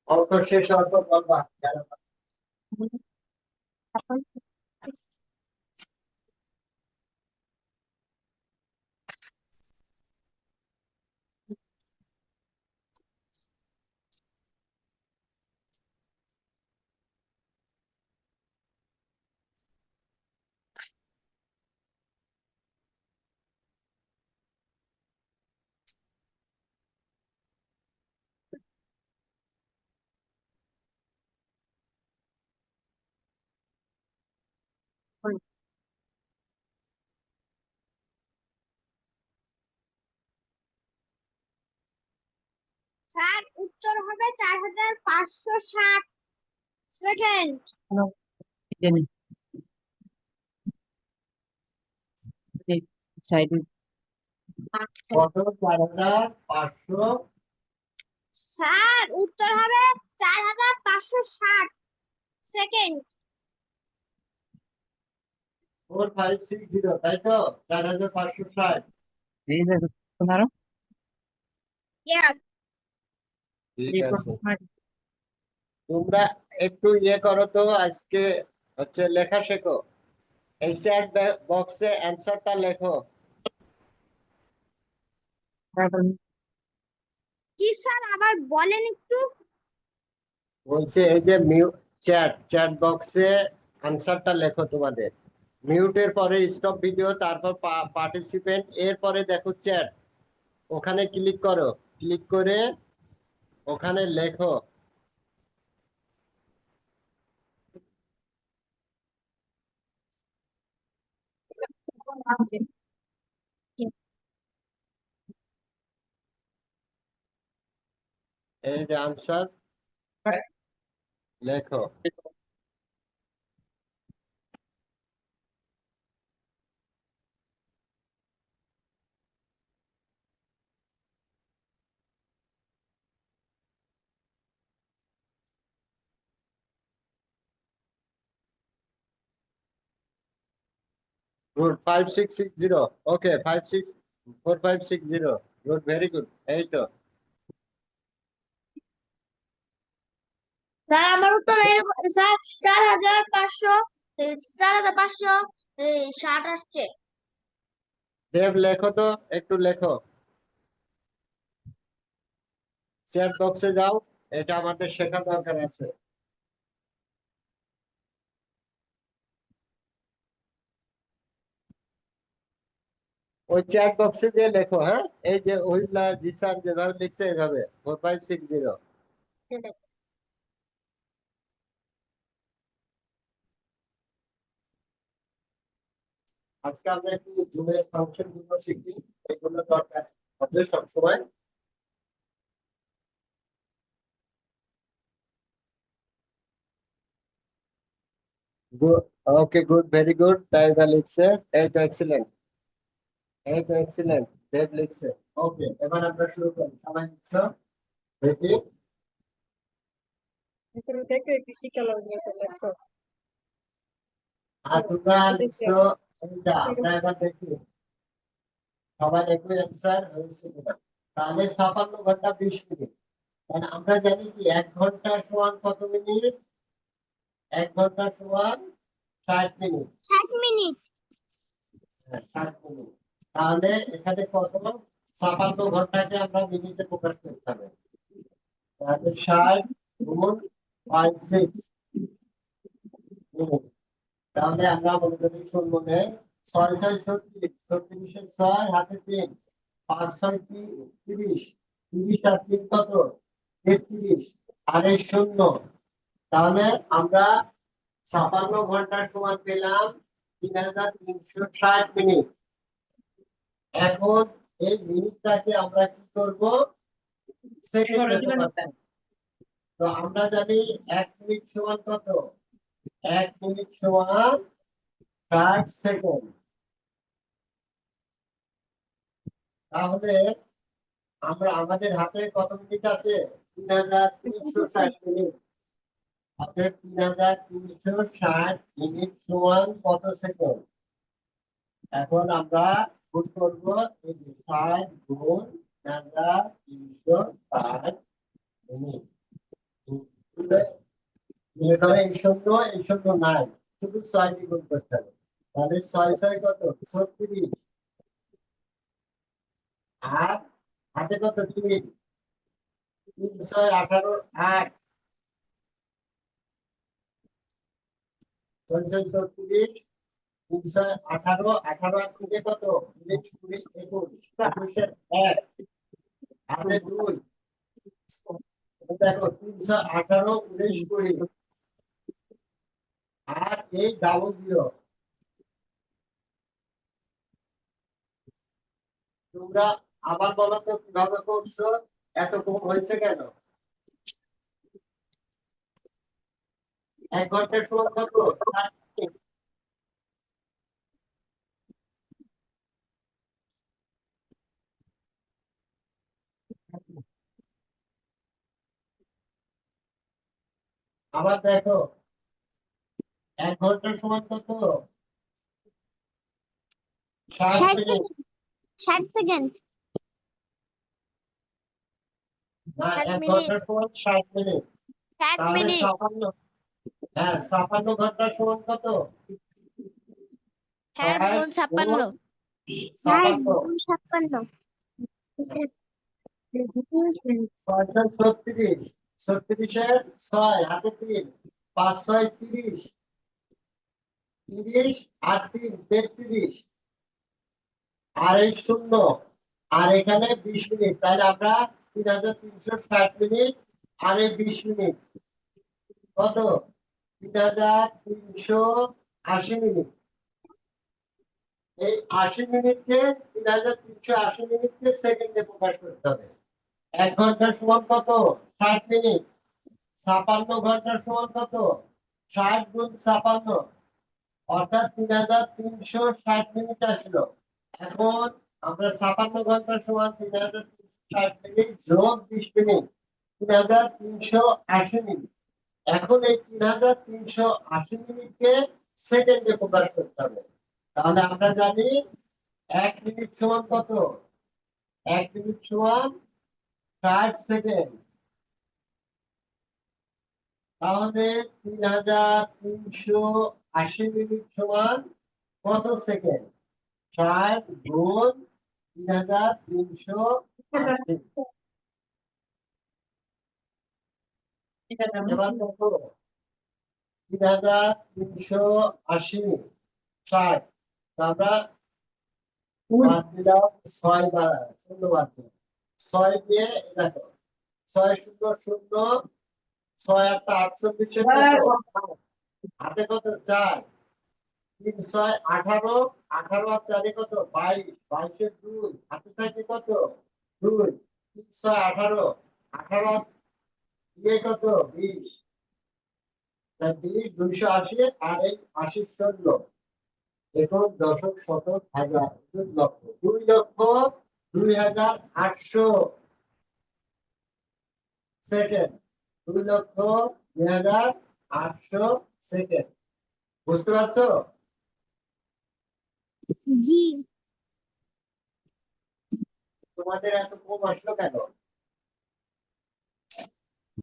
Speaker 1: অঙ্ক শেষ হওয়ার পর বলবা যারা
Speaker 2: স্যার উত্তর হবে 4560 সেকেন্ড।
Speaker 1: কত 4500।
Speaker 2: স্যার উত্তর হবে 4560 সেকেন্ড।
Speaker 1: 4560 তাই তো? 4560।
Speaker 2: ইয়েস
Speaker 1: ঠিক আছে, তোমরা একটু করো তো, আজকে হচ্ছে লেখা শেখো। এই চ্যাট বক্সে অ্যান্সারটা লেখো।
Speaker 2: কি স্যার আবার বলেন একটু।
Speaker 1: বলছে এই যে চ্যাট চ্যাট বক্সে অ্যান্সারটা লেখো তোমাদের। মিউটের পরে স্টপ ভিডিও, তারপর পার্টিসিপেন্ট, এরপরে দেখো চ্যাট, ওখানে ক্লিক করো, ক্লিক করে ওখানে লেখো। এই যে আনসার লেখো। গুড 5660 ওকে 564560 গুড ভেরি গুড এই তো
Speaker 2: স্যার আমার উত্তর এরকম স্যার 4500 4560 আসছে।
Speaker 1: দেব লেখো তো একটু লেখো চ্যাট বক্সে যাও এটা আমাদের শেখা দরকার আছে ওই চ্যাট বক্সে দিয়ে লেখো হ্যাঁ এই যে ওইলা জিসান যেভাবে লিখছে এইভাবে 4560 আজকে আমরা একটু জুমের ফাংশন গুলো শিখি এগুলো দরকার হবে সবসময় okay good very good Taiba লিখছে এই তো এক্সিলেন্ট এই তো এক্সিলেন্ট দেব লিখছে ওকে এবার আমরা শুরু করি সবাই লিখছো রেডি
Speaker 3: এগুলো দেখে কৃষি লাগবে দেখো
Speaker 1: আর তোমরা লিখছো এইটা আমরা এবার দেখি সবাই একই অ্যান্সার হয়েছে কিনা তাহলে 56 ঘন্টা 20 মিনিট তাহলে আমরা জানি কি 1 ঘন্টা সমান কত মিনিট 1 ঘন্টা সমান 60 মিনিট
Speaker 2: 60 মিনিট।
Speaker 1: 60 মিনিট তাহলে এখানে কত 56 ঘন্টাকে আমরা মিনিটে প্রকাশ করতে হবে তাহলে 60 গুণ 56 মিনিট তাহলে আমরা মনে করি শূন্য নেই 6 6 36 36 হাতে 3 5 6 30 30 আর 3 কত 33 আর এই শূন্য তাহলে আমরা 56 ঘন্টার সমান পেলাম 3360 মিনিট এখন এই মিনিটটাকে আমরা কি করব সেকেন্ডে প্রকাশ করব তো আমরা জানি 1 মিনিট সমান কত 1 মিনিট সমান 60 সেকেন্ড তাহলে আমরা আমাদের হাতে কত মিনিট আছে 3360 মিনিট অর্থাৎ 3360 মিনিট সমান কত সেকেন্ড এখন আমরা গুণ করব এই যে 60 গুণ 3360 মিনিট এখানে এই শূন্য নাই শুধু 6 দিয়ে গুণ করতে হবে তাহলে 6 6 কত 36 আর হাতে কত 3 3 6 18 8 6 6 36 318 18 আর 3 কত 19 20 21 21 1 হাতে 2 দেখো 318 19 20 আর এই ডাবল জিরো তোমরা আবার বলো তো কিভাবে করছো এত কম হয়েছে কেন 1 ঘন্টার সময় কত 60 মিনিট। আবার দেখো 1 ঘন্টার সময় কত 60
Speaker 2: 60
Speaker 1: মিনিট
Speaker 2: 60 সেকেন্ড।
Speaker 1: না
Speaker 2: 60 মিনিট।
Speaker 1: 1 ঘন্টার সময় 60 মিনিট
Speaker 2: 60
Speaker 1: তাহলে
Speaker 2: মিনিট
Speaker 1: 56 হ্যাঁ 56 ঘন্টার সময় কত
Speaker 2: 60 গুণ 56
Speaker 1: 56 36 36 6 হাতে 3 5 6 30 30 আর 3 33 আর এই শূন্য আর এখানে 20 মিনিট তাহলে আমরা 3360 মিনিট আর এই 20 মিনিট কত 3380 মিনিট এই 80 মিনিটকে 3380 মিনিটকে সেকেন্ডে প্রকাশ করতে হবে 1 ঘন্টা সমান কত? 60 মিনিট। 56 ঘন্টা সমান কত? 60 গুণ 56, অর্থাৎ 3360 মিনিট আসলো। এখন আমরা 56 ঘন্টা সমান 3360 মিনিট যোগ 20 মিনিট, 3380 মিনিট। এখন এই 3380 মিনিটকে সেকেন্ডে প্রকাশ করতে হবে। তাহলে আমরা জানি 1 মিনিট সমান কত? 1 মিনিট সমান 60 সেকেন্ড। তাহলে 3380 মিনিট সমান কত সেকেন্ড? 60 গুণ 3380। এবার দেখো 3380 60, আমরা বাদ দিলাম 6 শূন্য বাদ দিলাম। 6 দিয়ে দেখো 6 শূন্য শূন্য, 6 একটা 48 হাতে কত? 4। 3 6 18, 18 আর 4 কত? 22, 22 এর 2 হাতে থাকে কত? 2। 3 6 18, 18 আর 2 কত? 20। তাই 20 280 আর এই 80 শূন্য, একক দশক শতক হাজার 2 লক্ষ, 2,02,800 সেকেন্ড। 2,02,800 সেকেন্ড। বুঝতে পারছো?
Speaker 4: জি।
Speaker 1: তোমাদের এত কম আসলো কেন?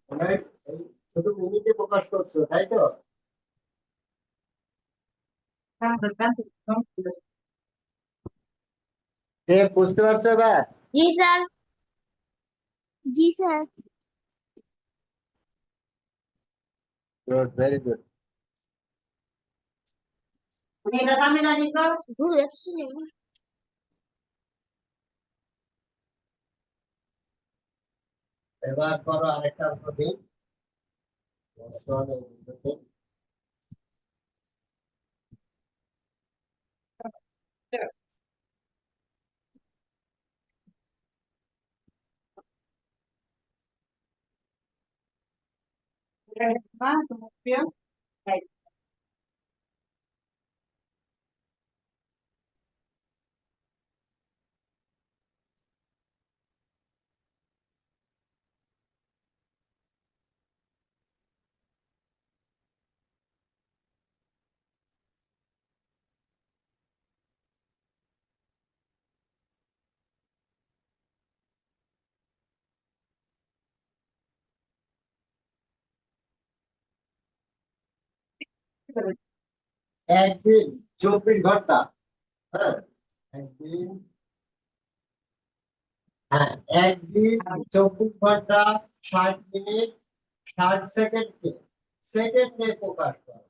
Speaker 1: তোমরা এই শুধু মিনিটে প্রকাশ করছো, তাই তো? বুঝতে পারছো এবার?
Speaker 2: জি স্যার।
Speaker 4: জি স্যার।
Speaker 1: Good, very good.
Speaker 2: ঘুরে আসছি না।
Speaker 1: এবার করো আরেকটা অঙ্ক দিই। বর্তমানে এই বিন্দুতে একদিন 24 ঘন্টা, হ্যাঁ একদিন, হ্যাঁ একদিন 24 ঘন্টা 60 মিনিট 60 সেকেন্ডকে সেকেন্ডে প্রকাশ করে।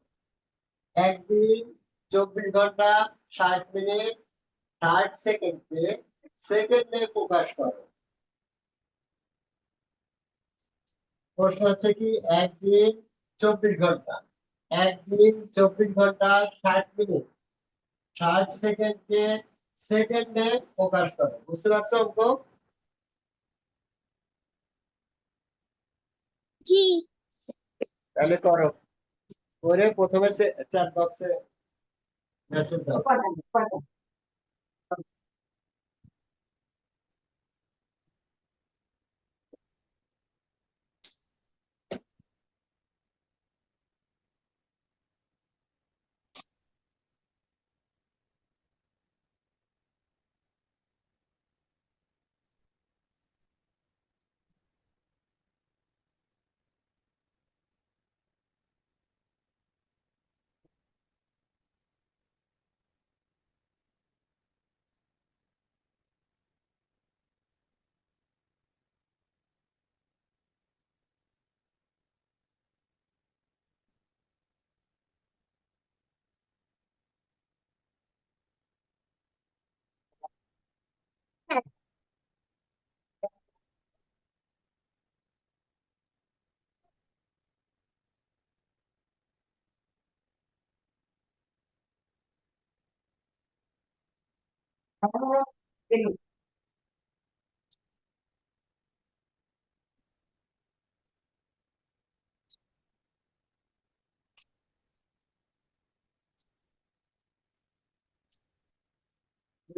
Speaker 1: একদিন 24 ঘন্টা 60 মিনিট 60 সেকেন্ডকে সেকেন্ডে প্রকাশ করে। প্রশ্ন হচ্ছে কি, একদিন 24 ঘন্টা, একদিন 24 ঘন্টা 60 মিনিট 60 সেকেন্ডকে সেকেন্ডে প্রকাশ করে। বুঝতে পারছো অঙ্ক?
Speaker 4: জি।
Speaker 1: তাহলে করো, করে প্রথমে চ্যাট বক্সে মেসেজ দাও।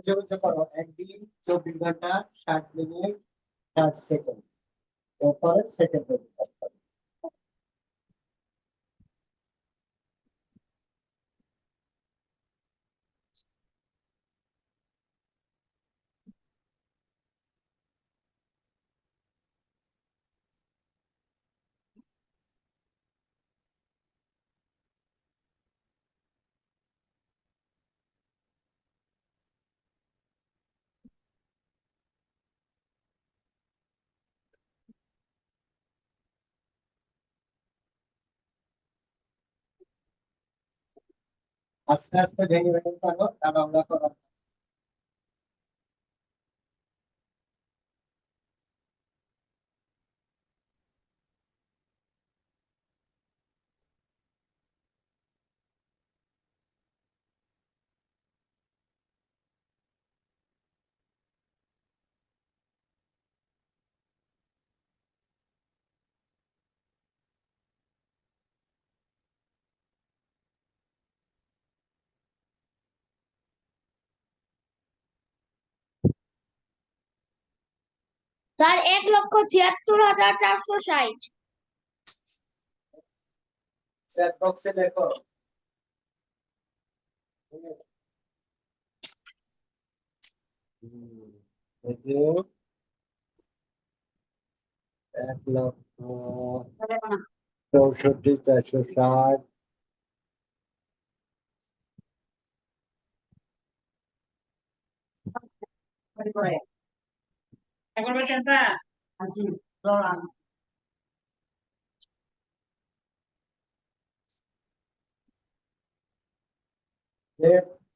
Speaker 1: বুঝে বুঝে করো, একদিন 24 ঘন্টা 60 মিনিট 60 সেকেন্ড, এরপরে সেকেন্ড কাজ করো। আস্তে আস্তে ভেঙে ভেঙে করো, তাড়াহুড়া করো না।
Speaker 2: স্যার 1,76,460।
Speaker 1: চ্যাট বক্সে লেখো। দেখো, 1,64,460।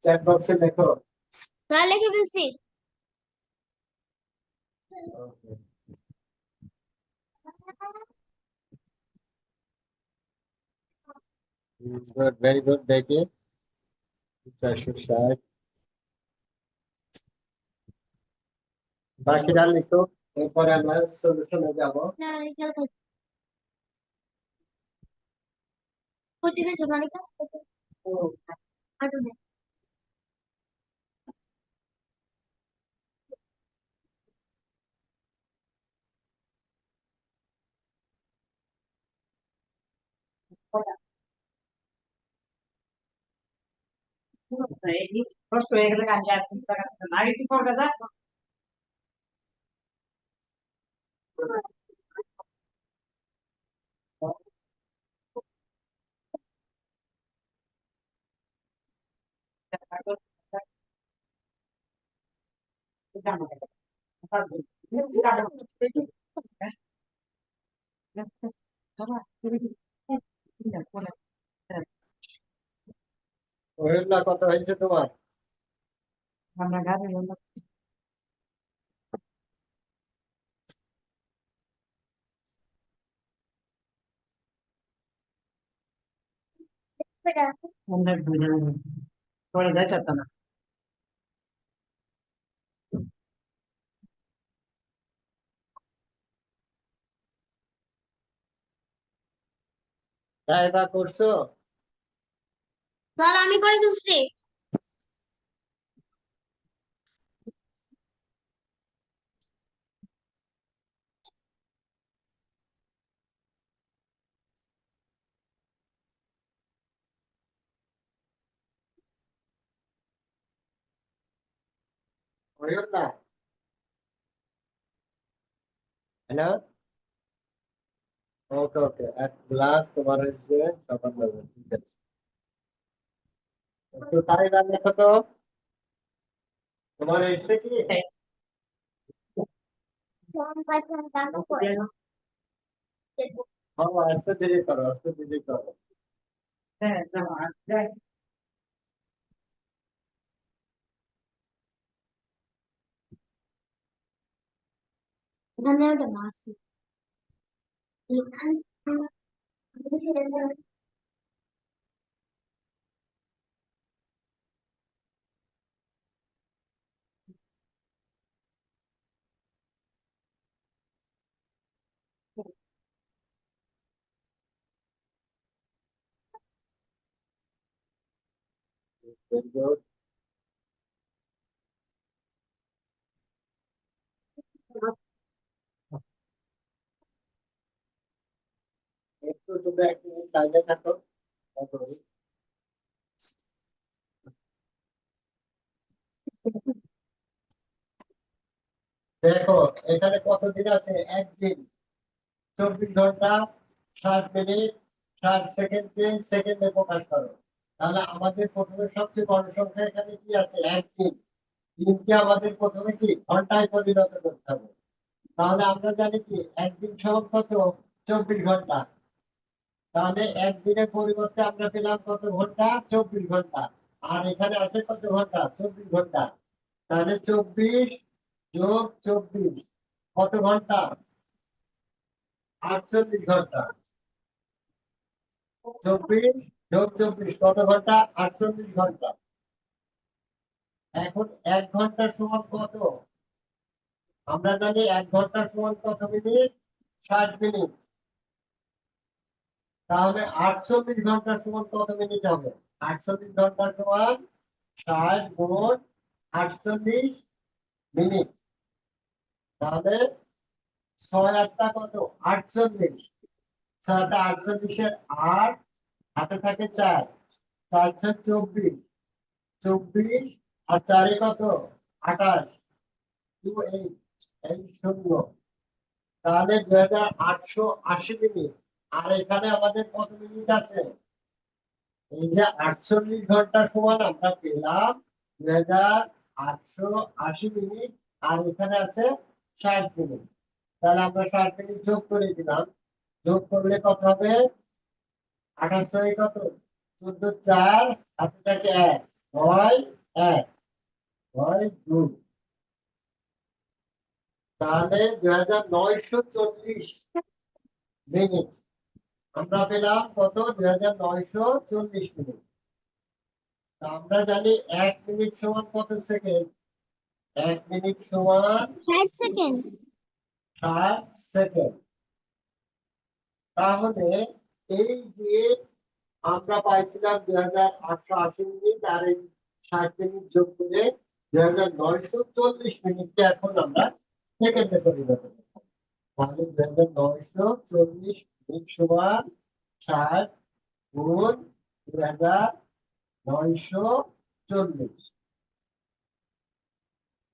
Speaker 1: চ্যাট বক্সে লেখো।
Speaker 2: স্যার লিখে ফেলছি।
Speaker 1: Okay. Good, very good, দেখি 460। বাকিরা লিখো, এরপরে আমরা সলিউশনে যাব।
Speaker 2: না লিখে ফেলছি। কোথায় গেছে গাড়িটা? আটুনে।
Speaker 3: কষ্ট হয়ে গেলে কাজ আগে কি করবে না
Speaker 1: ওহেলা কত হয়েছে তোমার?
Speaker 3: আমরা গাড়ি পরে যাইতে না
Speaker 1: তাই বা করছো?
Speaker 2: স্যার আমি করে ফেলছি।
Speaker 1: ওহেলা, হ্যালো, ওকে ওকে, 1 লাখ তোমার হয়েছে 57। ঠিক আছে, একটু তাড়াতাড়ি লেখো তো, তোমার হয়েছে কি? আস্তে ধীরে করো, আস্তে ধীরে করো।
Speaker 2: এখানে ওটা মাছ। এখানে
Speaker 1: Very good. একটু তুমি 1 মিনিট লাইনে থাকো। দেখো এখানে কত দিন আছে? একদিন, 24 ঘন্টা, 60 মিনিট, 60 সেকেন্ডকে সেকেন্ডে প্রকাশ করো। তাহলে আমাদের প্রথমে সবচেয়ে বড় সংখ্যা এখানে কি আছে? একদিন। দিনকে আমাদের প্রথমে কি ঘন্টায় পরিণত করতে হবে। তাহলে আমরা জানি কি একদিন সমান কত? 24 ঘন্টা। তাহলে একদিনের পরিবর্তে আমরা পেলাম কত ঘন্টা? 24 ঘন্টা। আর এখানে আছে কত ঘন্টা? 24 ঘন্টা। তাহলে 24 যোগ 24 কত ঘন্টা? 48 ঘন্টা। 24 যোগ 24 কত ঘন্টা? 48 ঘন্টা। এখন 1 ঘন্টা সমান কত? আমরা জানি 1 ঘন্টা সমান কত মিনিট? 60 মিনিট। তাহলে 48 ঘন্টা সমান কত মিনিট হবে? 48 ঘন্টা সমান 60 গুণ 48 মিনিট। তাহলে 6 8 কত? 48। 6 48-এর 8, হাতে থাকে 4, 4 24, 24 আর 4 কত? 28, 28, এই 0। তাহলে 2880 মিনিট। আর এখানে আমাদের কত মিনিট আছে? এই যে 48 ঘন্টা সমান আমরা পেলাম 2880 মিনিট। আর এখানে আছে 60 মিনিট। তাহলে আমরা 60 মিনিট যোগ করে দিলাম। যোগ করলে কত হবে? 28 কত? 14 4, হাতে থাকে 1, 9 1, 9 2। তাহলে 2940 মিনিট আমরা পেলাম কত? 2940 মিনিট। তা আমরা জানি 1 মিনিট সমান কত সেকেন্ড? 1 মিনিট সমান
Speaker 4: 60 সেকেন্ড।
Speaker 1: 60 সেকেন্ড। তাহলে এই যে আমরা পাইছিলাম 2880 মিনিট, আর এই 60 মিনিট যোগ করে 2940 মিনিটকে এখন আমরা সেকেন্ডে পরিণত করব। তাহলে 2940 মিনিট সমান 60 গুণ 2940।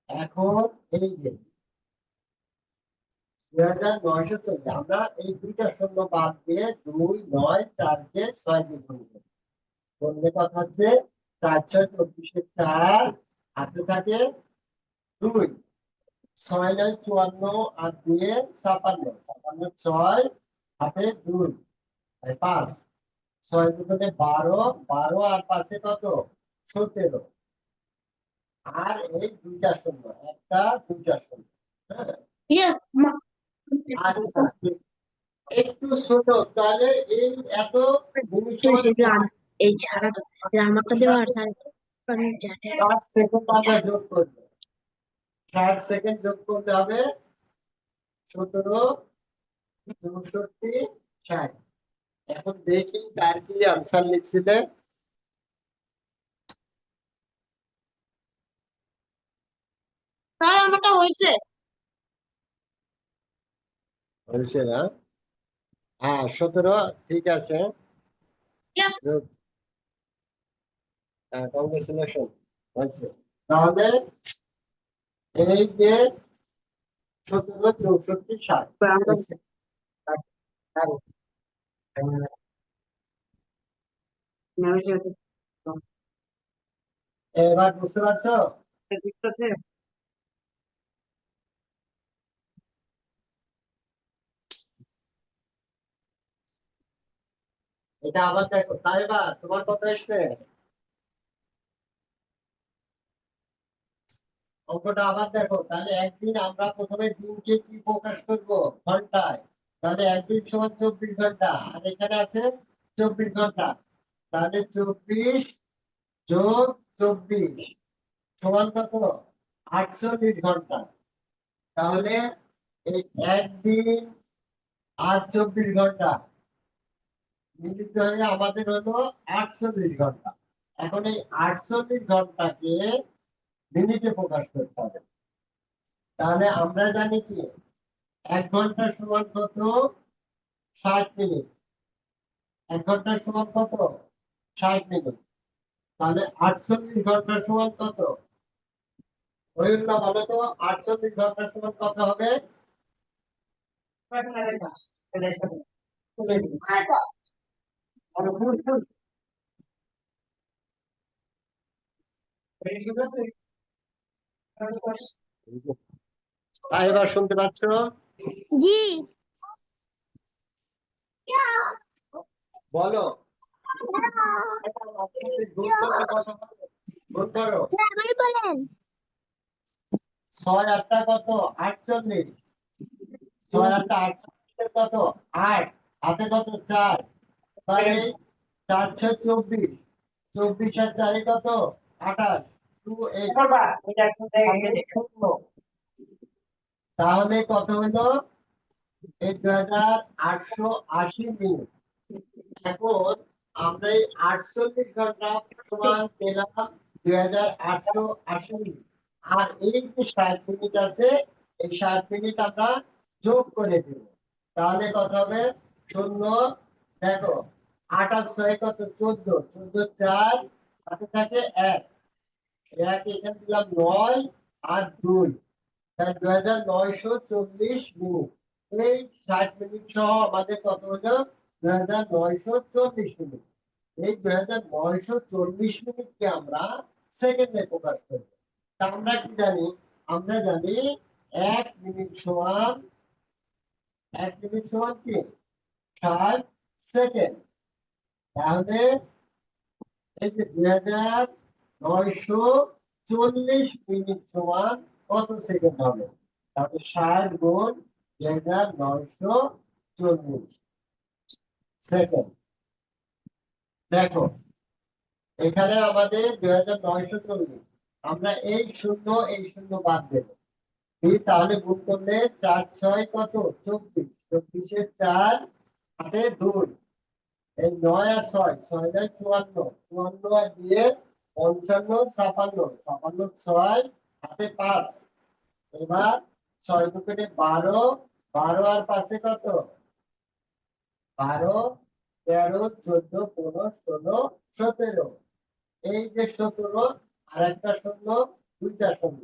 Speaker 1: এখন এই যে 2940, আমরা এই দুইটা শূন্য বাদ দিয়ে 2 9 4-কে 6 দিয়ে গুণ করব। করলে কথা হচ্ছে 4 6 24-এ 4, হাতে থাকে 2, 6 9 54 আর 2-এ 56, 56 6, হাতে 2, 5, 6 দুগুণে 12, 12 আর 5-এ কত? 17। আর এই দুইটা শূন্য, একটা দুইটা শূন্য। হ্যাঁ, আচ্ছা একটু ছোট। তাহলে এই এত মিনিট সমান
Speaker 2: এই ছাড়া তো আমাকে দেওয়া আর স্যার
Speaker 1: 60 সেকেন্ড আমরা যোগ করবো। 60 সেকেন্ড যোগ করতে হবে 17 64 60। এখন দেখি কার কি আনসার লিখছিলে।
Speaker 2: স্যার আমারটা হয়েছে।
Speaker 1: হয়েছে না? হ্যাঁ 17 ঠিক আছে।
Speaker 2: Yes.
Speaker 1: কংগ্রেচুলেশন হয়েছে। তাহলে এই যে 17 64 60 হয়েছে। এবার বুঝতে পারছো? এটা আবার দেখো, তাই বা তোমার কথা এসছে? অঙ্কটা আবার দেখো। তাহলে একদিন আমরা প্রথমে দিনকে কি প্রকাশ করব? ঘন্টায়। তাহলে একদিন সমান 24 ঘন্টা, আর এখানে আছে 24 ঘন্টা। তাহলে 24 যোগ 24 সমান কত? 48 ঘন্টা। তাহলে এই একদিন আর 24 ঘন্টা মিলিত হয়ে আমাদের হলো 48 ঘন্টা। এখন এই 48 ঘন্টাকে মিনিটে প্রকাশ করতে হবে। তাহলে আমরা জানি কি 1 ঘন্টা সমান কত? 60 মিনিট। 1 ঘন্টা সমান কত? 60 মিনিট। তাহলে 48 ঘন্টা সমান কত? রহিমা বলো তো, 48 ঘন্টা সমান কত হবে? এবার শুনতে পাচ্ছ?
Speaker 4: জি।
Speaker 1: বলো। গুণ করলে কত হবে? গুণ করো।
Speaker 4: আপনি বলেন।
Speaker 1: 6 8 কত? 48। 6 8 48 কত? 8। হাতে কত? 4। তাহলে 4 6 24। 24 আর 4 কত? 28। 2 8 শূন্য। তাহলে কত হলো? এই 2880 মিনিট। এখন আমরা এই 48 ঘন্টা সমান পেলাম 2880 মিনিট। আর এই যে 60 মিনিট আছে, এই 60 মিনিট আমরা যোগ করে দেব। তাহলে কত হবে? শূন্য। দেখো, 8 আর 6 কত? 14। 14 4 হাতে থাকে 1। এখানে দিলাম 9 আর 2। তাই 2940 মিনিট। এই 60 মিনিট সহ আমাদের কত হলো? 2940 মিনিট। এই 2940 মিনিটকে আমরা সেকেন্ডে প্রকাশ করবো। তা আমরা কি জানি? আমরা জানি 1 মিনিট সমান, 1 মিনিট সমান কি? 60 সেকেন্ড। তাহলে এই যে 2940 মিনিট সমান কত সেকেন্ড হবে? তাহলে 60 গুণ 2940 সেকেন্ড। দেখো, এখানে আমাদের 2940। আমরা এই শূন্য বাদ দেবো। তাহলে গুণ করলে 4 6 কত? 24। 24 4 হাতে 2। এই 9 আর 6 6 9 54। 54 আর দিয়ে 55 56। 56 6 হাতে 5। এবার 6 দুগুণে 12। 12 আর 5 কত? 12 13 14 15 16 17। এই যে 17 আর একটা শূন্য, দুইটা শূন্য,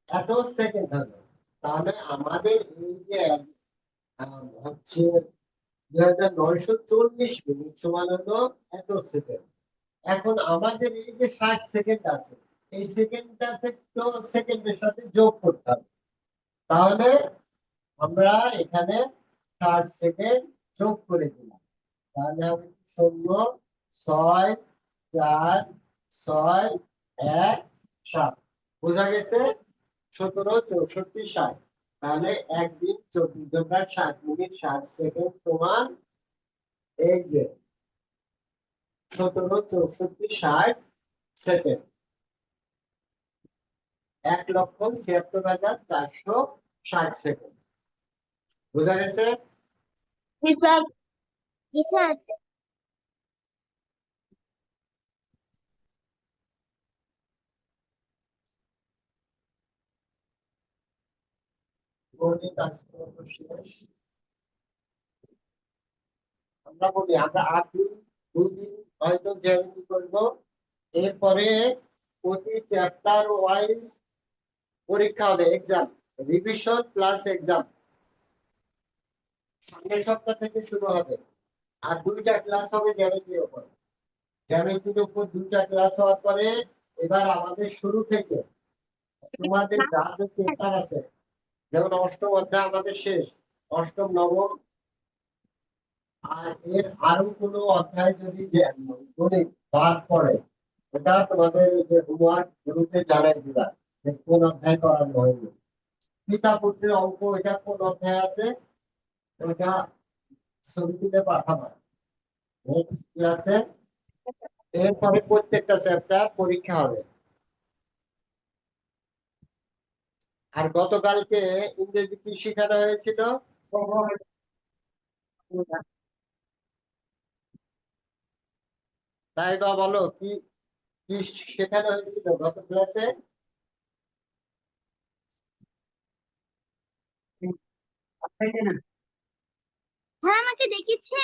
Speaker 1: এত সেকেন্ড হলো। তাহলে আমাদের এই যে হচ্ছে 2940 মিনিট সমান হলো এত সেকেন্ড। এখন আমাদের এই যে 60 সেকেন্ড আছে, এই সেকেন্ডটা তো সেকেন্ডের সাথে যোগ করতে হবে। তাহলে আমরা এখানে 60 সেকেন্ড যোগ করে দিলাম। তাহলে হবে 0 6 4 6 1 7। বোঝা গেছে? 17 64 60। তাহলে একদিন 24 ঘন্টা 60 মিনিট 60 সেকেন্ড সমান এই যে 17 64 60 সেকেন্ড। 1,76,460 সেকেন্ড। বোঝা গেছে?
Speaker 4: জি স্যার। জি স্যার।
Speaker 1: গণিত আজকে হলো শেষ। আমরা বলি আমরা আর দুই দিন হয়তো জ্যামিতি করব। এরপরে প্রতি চ্যাপ্টার ওয়াইজ পরীক্ষা হবে, এক্সাম, রিভিশন প্লাস এক্সাম সামনের সপ্তাহ থেকে শুরু হবে। আর দুইটা ক্লাস হবে জ্যামিতির উপর। জ্যামিতির উপর দুইটা ক্লাস হওয়ার পরে এবার আমাদের শুরু থেকে তোমাদের যা যে পেপার আছে, যেমন অষ্টম অধ্যায় আমাদের শেষ, অষ্টম নবম, আর এর আরো কোনো অধ্যায় যদি গণিত বাদ পড়ে, ওটা তোমাদের এই যে হোমওয়ার্ক গ্রুপে জানাই দিবা যে কোন অধ্যায় করানো হয়নি। পিতা পুত্রের অঙ্ক, এটা কোন অধ্যায় আছে ওটা ছবি তুলে পাঠাবা নেক্সট ক্লাসে। এরপরে প্রত্যেকটা চ্যাপ্টার পরীক্ষা হবে। আর গতকালকে ইংরেজি কি শেখানো হয়েছিল? তাই বা বলো, কি কি শেখানো হয়েছিল গত ক্লাসে?
Speaker 4: স্যার আমাকে দেখেছে।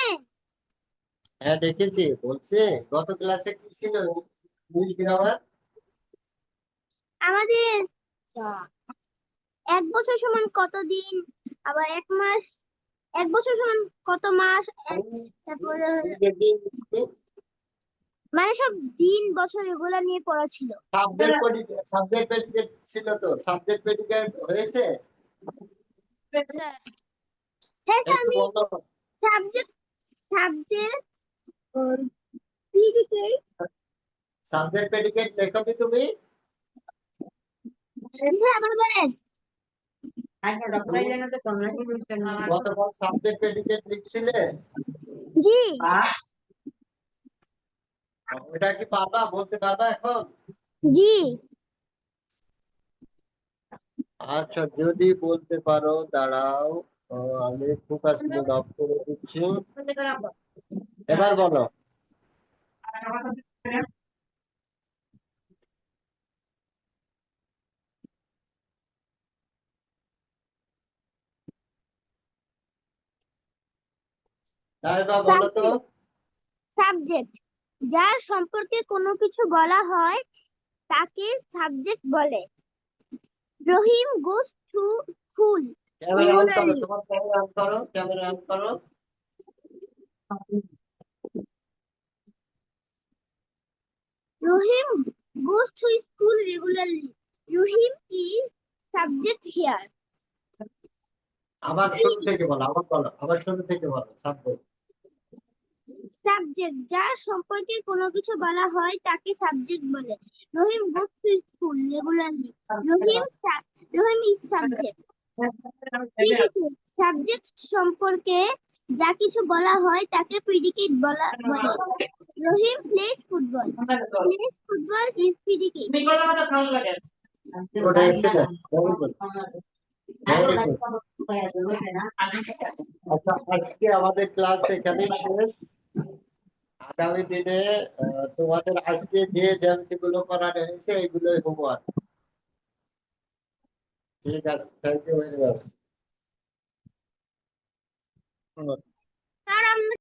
Speaker 1: হ্যাঁ দেখেছি, বলছে গত ক্লাসে কি ছিল, ইংলিশ গ্রামার।
Speaker 4: আমাদের এক বছর সমান কত দিন, আবার এক মাস, এক বছর সমান কত মাস, তারপরে মানে সব দিন বছর এগুলা নিয়ে পড়া ছিল।
Speaker 1: সাবজেক্ট প্রেডিকেট ছিল, তো সাবজেক্ট প্রেডিকেট হয়েছে।
Speaker 4: স্যার হ্যাঁ স্যার,
Speaker 1: একটু
Speaker 4: আমি
Speaker 1: বলো।
Speaker 4: Subject subject predicate.
Speaker 1: Subject predicate লেখনি তুমি?
Speaker 4: স্যার আবার বলেন।
Speaker 1: গতকাল সাবজেক্ট প্রেডিকেট লিখছিলে,
Speaker 4: জি
Speaker 1: ওটা কি পারবা, বলতে পারবা এখন?
Speaker 4: জি
Speaker 1: আচ্ছা, যদি বলতে পারো দাঁড়াও, আমি ফোকাস মোড অফ করে দিচ্ছি। এবার বলো। তাইবা বলো তো।
Speaker 4: সাবজেক্ট যার সম্পর্কে কোনো কিছু বলা হয় তাকে সাবজেক্ট বলে। Rahim goes to school
Speaker 1: camera on করো,
Speaker 4: রেগুলারলি।
Speaker 1: তোমার ক্যামেরা অন করো, ক্যামেরা অন করো।
Speaker 4: Rahim goes to school regularly. Rahim is subject here.
Speaker 1: আবার শুরু থেকে বলো, আবার বলো, আবার শুরু থেকে বলো। সাবজেক্ট
Speaker 4: সাবজেক্ট যার সম্পর্কে কোনো কিছু বলা হয় তাকে সাবজেক্ট বলে। রহিম goes to school regularly. Rahim is subject. Predicate subject সম্পর্কে যা কিছু বলা হয় তাকে প্রিডিকেট বলে। রহিম plays football. Plays football is predicate.
Speaker 1: ওটা excellent, very good, very good. আচ্ছা, আজকে আমাদের ক্লাস এখানেই শেষ। আগামী দিনে তোমাদের আজকে যে জ্যামিতি গুলো করানো হয়েছে এগুলোই হোমওয়ার্ক। ঠিক আছে, thank you very much.
Speaker 4: Sir আমরা